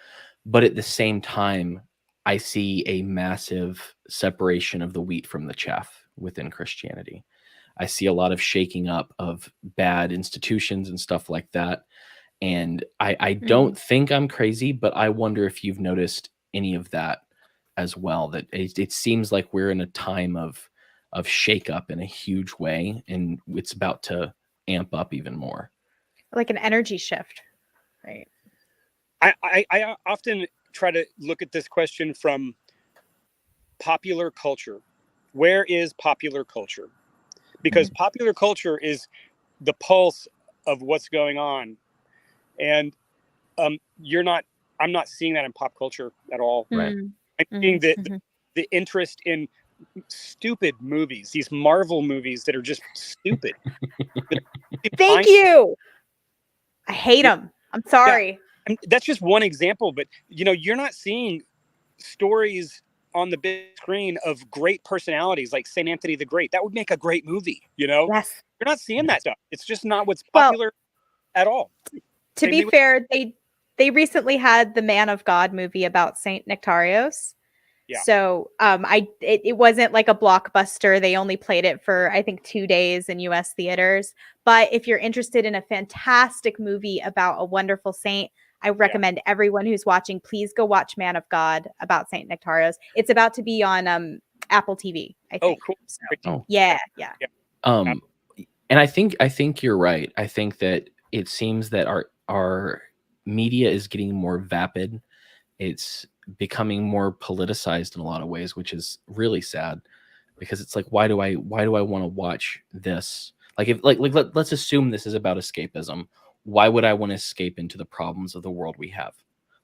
But at the same time, I see a massive separation of the wheat from the chaff within Christianity. I see a lot of shaking up of bad institutions and stuff like that. And I don't think I'm crazy, but I wonder if you've noticed any of that as well. That it seems like we're in a time of shakeup in a huge way, and it's about to amp up even more. Like an energy shift, right? I often try to look at this question from popular culture. Where is popular culture? Because popular culture is the pulse of what's going on. And I'm not seeing that in pop culture at all. Right. I'm seeing the interest in stupid movies, these Marvel movies that are just stupid. Thank you. I hate them. I'm sorry. Yeah. And that's just one example, but you're not seeing stories on the big screen of great personalities like St. Anthony the Great. That would make a great movie, Yes. You're not seeing that stuff. It's just not what's popular at all. To be fair, they recently had the Man of God movie about Saint Nectarios. Yeah. So it wasn't like a blockbuster. They only played it for, I think, 2 days in US theaters. But if you're interested in a fantastic movie about a wonderful saint, I recommend everyone who's watching, please go watch Man of God about Saint Nectarios. It's about to be on Apple TV, I think. Oh, cool. So, yeah. And I think you're right. I think that it seems that our media is getting more vapid. It's becoming more politicized in a lot of ways, which is really sad, because it's like, why do I want to watch this? Like, if let's assume this is about escapism. Why would I want to escape into the problems of the world we have?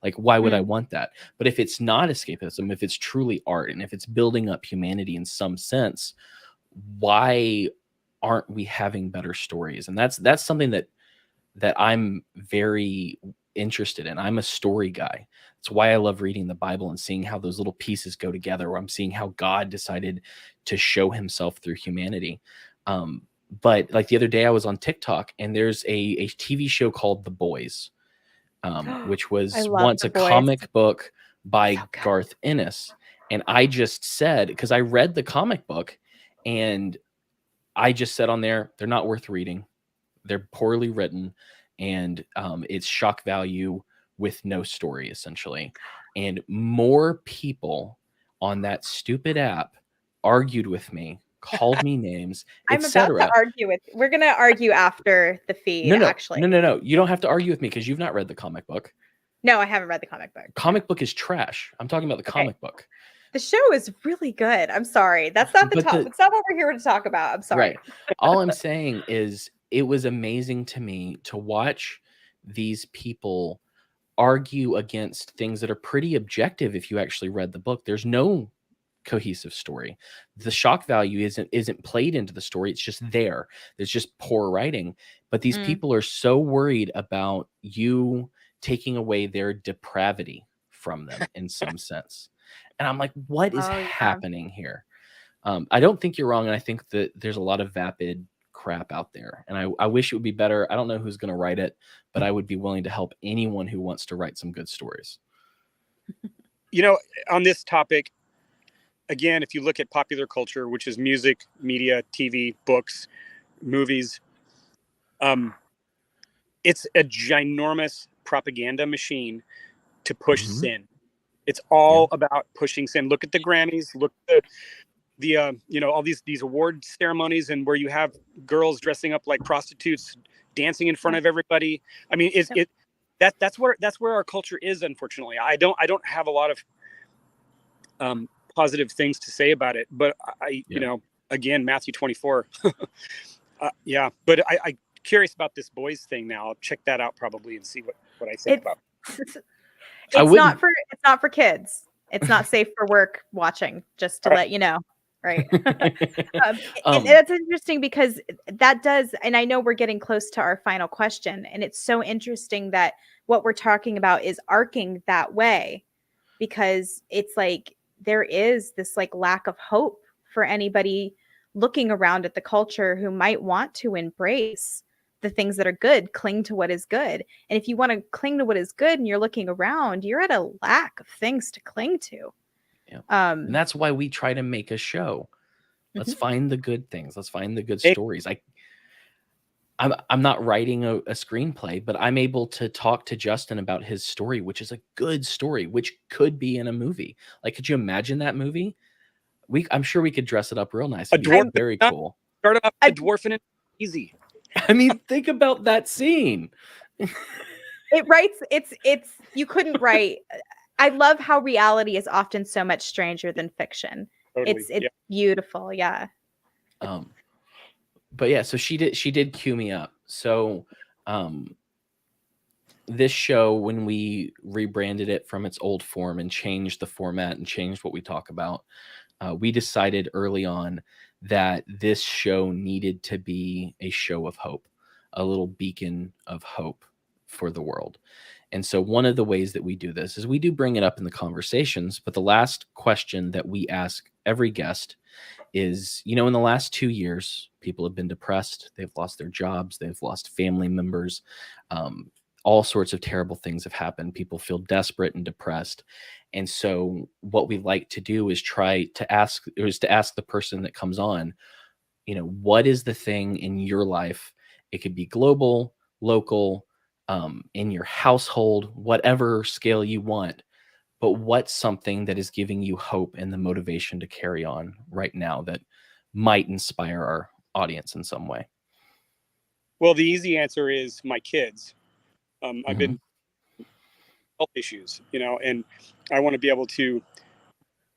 Like, why would I want that? But if it's not escapism, if it's truly art, and if it's building up humanity in some sense, why aren't we having better stories? And that's something that I'm very interested in. I'm a story guy. That's why I love reading the Bible and seeing how those little pieces go together, where I'm seeing how God decided to show himself through humanity. But like the other day I was on TikTok, and there's a TV show called The Boys, which was once a comic book by Garth Ennis. And I just said, because I read the comic book, and I just said on there, they're not worth reading. They're poorly written, and it's shock value with no story, essentially. And more people on that stupid app argued with me, called me names, I'm about to argue with. We're gonna argue after the feed. Actually, no. You don't have to argue with me because you've not read the comic book. No, I haven't read the comic book. Comic book is trash. I'm talking about the comic book. The show is really good. I'm sorry. That's not it's not what we're here to talk about. I'm sorry. Right. All I'm saying is, it was amazing to me to watch these people argue against things that are pretty objective. If you actually read the book, there's no cohesive story. The shock value isn't played into the story. It's just there. There's just poor writing. But these people are so worried about you taking away their depravity from them in some sense. And I'm like, what is happening here? I don't think you're wrong. And I think that there's a lot of vapid crap out there. And I wish it would be better. I don't know who's going to write it, but I would be willing to help anyone who wants to write some good stories. On this topic, again, if you look at popular culture, which is music, media, TV, books, movies, it's a ginormous propaganda machine to push sin. It's all about pushing sin. Look at the Grammys, look at the all these award ceremonies, and where you have girls dressing up like prostitutes dancing in front of everybody. I mean, that's where our culture is, unfortunately. I don't have a lot of positive things to say about it, but again, Matthew 24. Yeah, but I curious about this boys thing now. I'll check that out probably and see what I think about it. It's not for kids. It's not safe for work watching, just to let you know. Right. And that's interesting because that does, and I know we're getting close to our final question, and it's so interesting that what we're talking about is arcing that way, because it's like there is this like lack of hope for anybody looking around at the culture who might want to embrace the things that are good, cling to what is good. And if you want to cling to what is good and you're looking around, you're at a lack of things to cling to. Yeah. And that's why we try to make a show. Let's find the good things. Let's find the good stories. I'm not writing a screenplay, but I'm able to talk to Justin about his story, which is a good story, which could be in a movie. Like, could you imagine that movie? I'm sure we could dress it up real nice. A dwarf, very cool. Start off a dwarf and easy. I mean, think about that scene. It's you couldn't write. I love how reality is often so much stranger than fiction. Totally. It's beautiful. Yeah. But yeah, so she did cue me up. So this show, when we rebranded it from its old form and changed the format and changed what we talk about, we decided early on that this show needed to be a show of hope, a little beacon of hope for the world. And so one of the ways that we do this is we do bring it up in the conversations, but the last question that we ask every guest is, in the last 2 years, people have been depressed. They've lost their jobs. They've lost family members. All sorts of terrible things have happened. People feel desperate and depressed. And so what we like to do is try to ask the person that comes on, what is the thing in your life? It could be global, local, in your household, whatever scale you want. But what's something that is giving you hope and the motivation to carry on right now that might inspire our audience in some way? Well, the easy answer is my kids. I've been health issues, and I want to be able to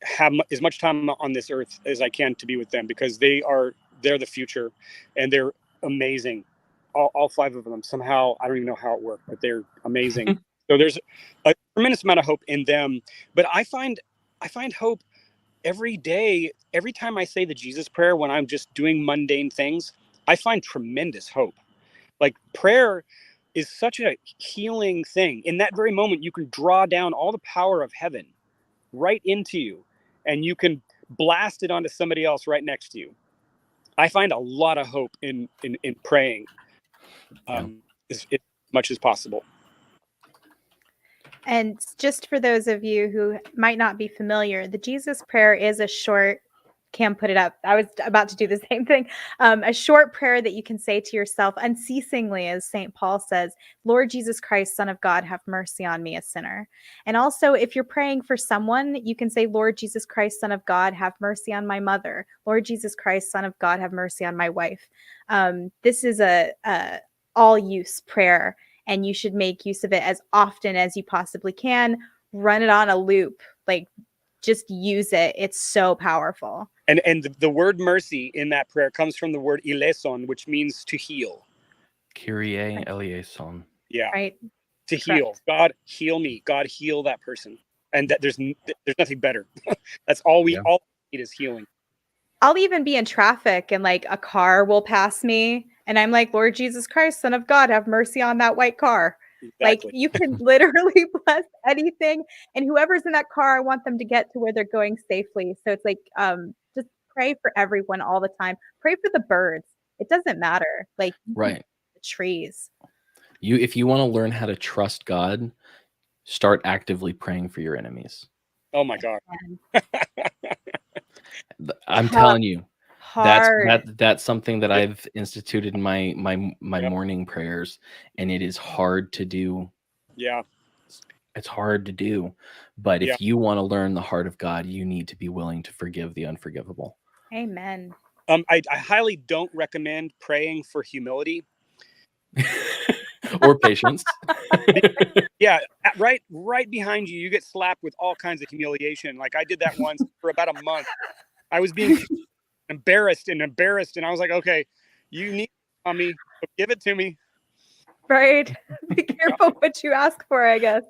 have as much time on this earth as I can to be with them, because they're the future, and they're amazing. All 5 of them. Somehow, I don't even know how it worked, but they're amazing. So there's a tremendous amount of hope in them. But I find hope every day. Every time I say the Jesus prayer when I'm just doing mundane things, I find tremendous hope. Like, prayer is such a healing thing. In that very moment, you can draw down all the power of heaven right into you, and you can blast it onto somebody else right next to you. I find a lot of hope in praying as much as possible. And just for those of you who might not be familiar, the Jesus prayer is a short, Cam put it up. I was about to do the same thing. A short prayer that you can say to yourself unceasingly, as St. Paul says, Lord Jesus Christ, Son of God, have mercy on me, a sinner. And also, if you're praying for someone, you can say, Lord Jesus Christ, Son of God, have mercy on my mother. Lord Jesus Christ, Son of God, have mercy on my wife. This is a all-use prayer, and you should make use of it as often as you possibly can. Run it on a loop. Like, just use it. It's so powerful. And the word mercy in that prayer comes from the word eleison, which means to heal. Kyrie eleison. Yeah. Right. To heal. God, heal me. God, heal that person. And that there's nothing better. That's all we all need is healing. I'll even be in traffic and like a car will pass me, and I'm like, Lord Jesus Christ, Son of God, have mercy on that white car. Exactly. Like, you can literally bless anything, and whoever's in that car, I want them to get to where they're going safely. So it's like, just pray for everyone all the time. Pray for the birds. It doesn't matter. Like, right. The trees. If you want to learn how to trust God, start actively praying for your enemies. Oh my God. I'm telling you, that's something that I've instituted in my morning prayers, and it is hard to do. Yeah. It's hard to do. But if you want to learn the heart of God, you need to be willing to forgive the unforgivable. Amen. I highly don't recommend praying for humility. Or patience. Yeah, right behind you, you get slapped with all kinds of humiliation. Like I did that once for about a month. I was being embarrassed, and I was like, okay, you need on me, so give it to me. Right. Be careful what you ask for, I guess.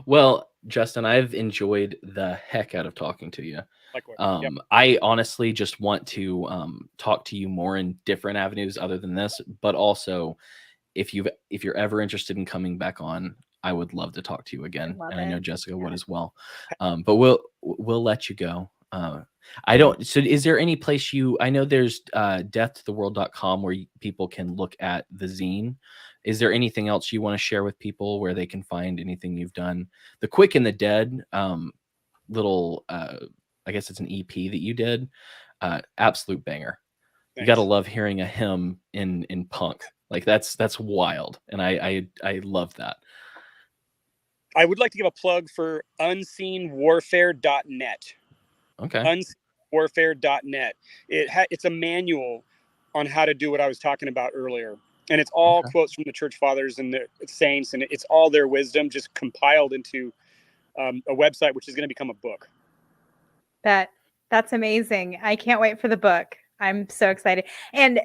Well, Justin, I've enjoyed the heck out of talking to you. Likewise. Yep. I honestly just want to talk to you more in different avenues other than this, but also if you're ever interested in coming back on, I would love to talk to you again, love and I know it. Jessica would Yeah. as well. But we'll let you go. I don't. So, is there any place I know there's deathtotheworld.com where people can look at the zine. Is there anything else you want to share with people where they can find anything you've done? The Quick and the Dead little, I guess it's an EP that you did. Absolute banger. You got to Thanks. love hearing a hymn in punk. Like that's wild, and I love that. I would like to give a plug for unseenwarfare.net. Okay. Unseenwarfare.net. It's a manual on how to do what I was talking about earlier, and it's all Okay. quotes from the church fathers and the saints, and it's all their wisdom just compiled into a website, which is going to become a book. That's amazing. I can't wait for the book. I'm so excited. And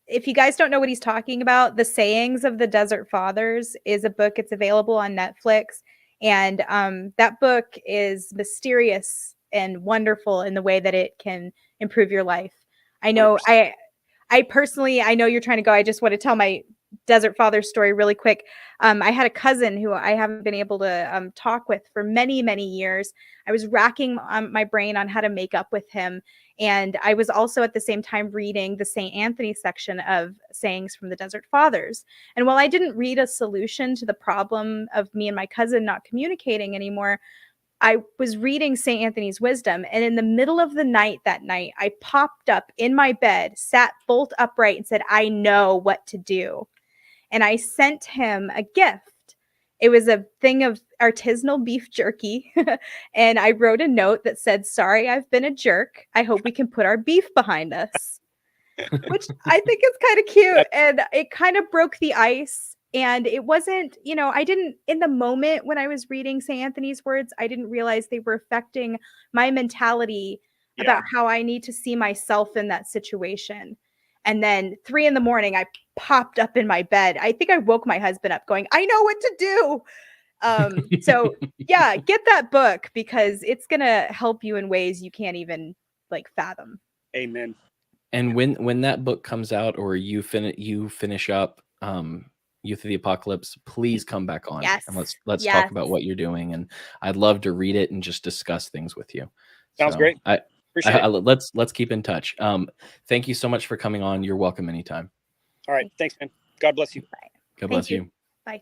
if you guys don't know what he's talking about, The Sayings of the Desert Fathers is a book. It's available on Netflix. And that book is mysterious and wonderful in the way that it can improve your life. I know 100%. I personally, I know you're trying to go. I just want to tell my Desert Father story really quick. I had a cousin who I haven't been able to talk with for many, many years. I was racking my brain on how to make up with him. And I was also at the same time reading the St. Anthony section of Sayings from the Desert Fathers. And while I didn't read a solution to the problem of me and my cousin not communicating anymore, I was reading St. Anthony's Wisdom, and in the middle of the night that night, I popped up in my bed, sat bolt upright, and said, I know what to do. And I sent him a gift. It was a thing of artisanal beef jerky. And I wrote a note that said, sorry, I've been a jerk. I hope we can put our beef behind us, which I think is kind of cute. And it kind of broke the ice. And it wasn't, I didn't, in the moment when I was reading St. Anthony's words, I didn't realize they were affecting my mentality about how I need to see myself in that situation. And then 3 a.m, I popped up in my bed. I think I woke my husband up going, I know what to do. So yeah, get that book because it's going to help you in ways you can't even fathom. Amen. And when that book comes out, or you finish up Youth of the Apocalypse, please come back on and let's talk about what you're doing. And I'd love to read it and just discuss things with you. Sounds great. Appreciate it. Let's keep in touch. Thank you so much for coming on. You're welcome anytime. All right. Thanks, man. God bless you. Bye. God bless you. Bye.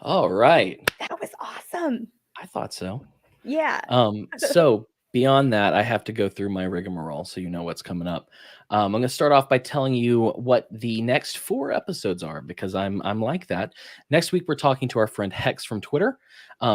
All right. That was awesome. I thought so. Yeah. So beyond that, I have to go through my rigmarole so you know what's coming up. I'm going to start off by telling you what the next 4 episodes are, because I'm like that. Next week, we're talking to our friend Hex from Twitter.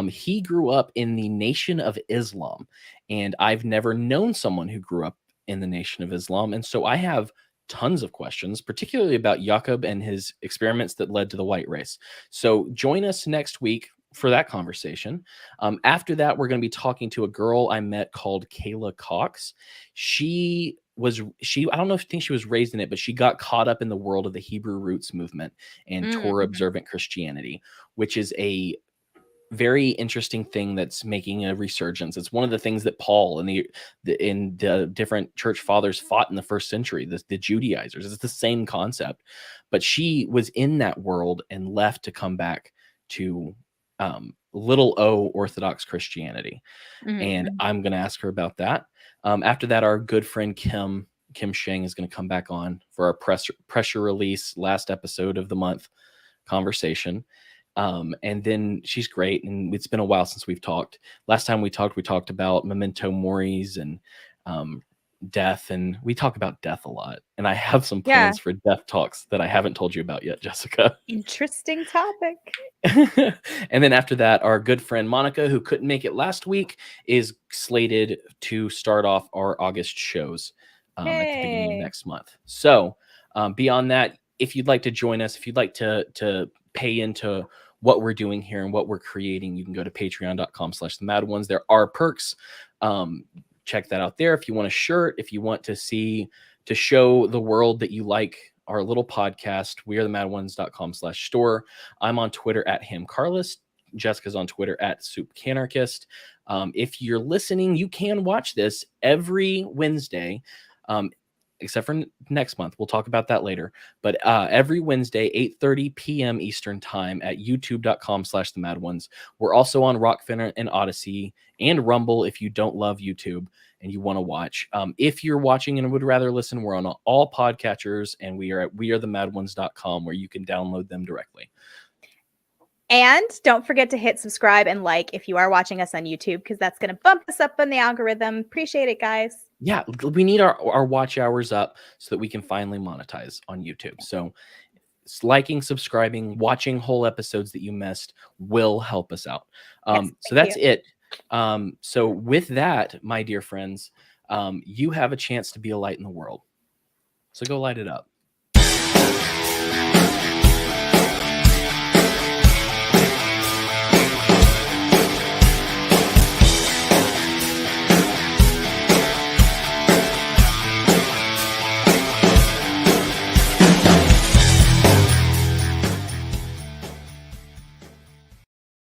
He grew up in the Nation of Islam, and I've never known someone who grew up in the Nation of Islam. And so I have tons of questions, particularly about Jacob and his experiments that led to the white race. So join us next week for that conversation. After that, we're going to be talking to a girl I met called Kayla Cox. I don't think she was raised in it, but she got caught up in the world of the Hebrew roots movement and Torah observant Christianity, which is a very interesting thing that's making a resurgence. It's one of the things that Paul and the different church fathers fought in the first century, the Judaizers. It's the same concept, but she was in that world and left to come back to little o Orthodox Christianity. And I'm going to ask her about that. After that, our good friend Kim Sheng is going to come back on for our pressure release last episode of the month conversation. And then she's great, and it's been a while since we've talked. Last time we talked about memento moris and death, and we talk about death a lot. And I have some Yeah. plans for death talks that I haven't told you about yet, Jessica. Interesting topic. And then after that, our good friend Monica, who couldn't make it last week, is slated to start off our August shows at the beginning of Yay. next month. So beyond that, if you'd like to join us, if you'd like to pay into what we're doing here and what we're creating, you can go to patreon.com/themadOnes. There are perks. Check that out there. If you want a shirt, if you want to show the world that you like our little podcast, wearethemadOnes.com/store. I'm on Twitter at HamCarlist. Jessica's on Twitter at SoupCanarchist. If you're listening, you can watch this every Wednesday, except for next month. We'll talk about that later. But every Wednesday, 8:30 p.m. Eastern time at youtube.com/themadOnes. We're also on Rockfin and Odyssey and Rumble if you don't love YouTube and you want to watch. If you're watching and would rather listen, we're on all podcatchers, and we are at wearethemadOnes.com, where you can download them directly. And don't forget to hit subscribe and like if you are watching us on YouTube, because that's going to bump us up in the algorithm. Appreciate it, guys. Yeah, we need our watch hours up so that we can finally monetize on YouTube. So liking, subscribing, watching whole episodes that you missed will help us out. So that's it. So with that, my dear friends, you have a chance to be a light in the world. So go light it up.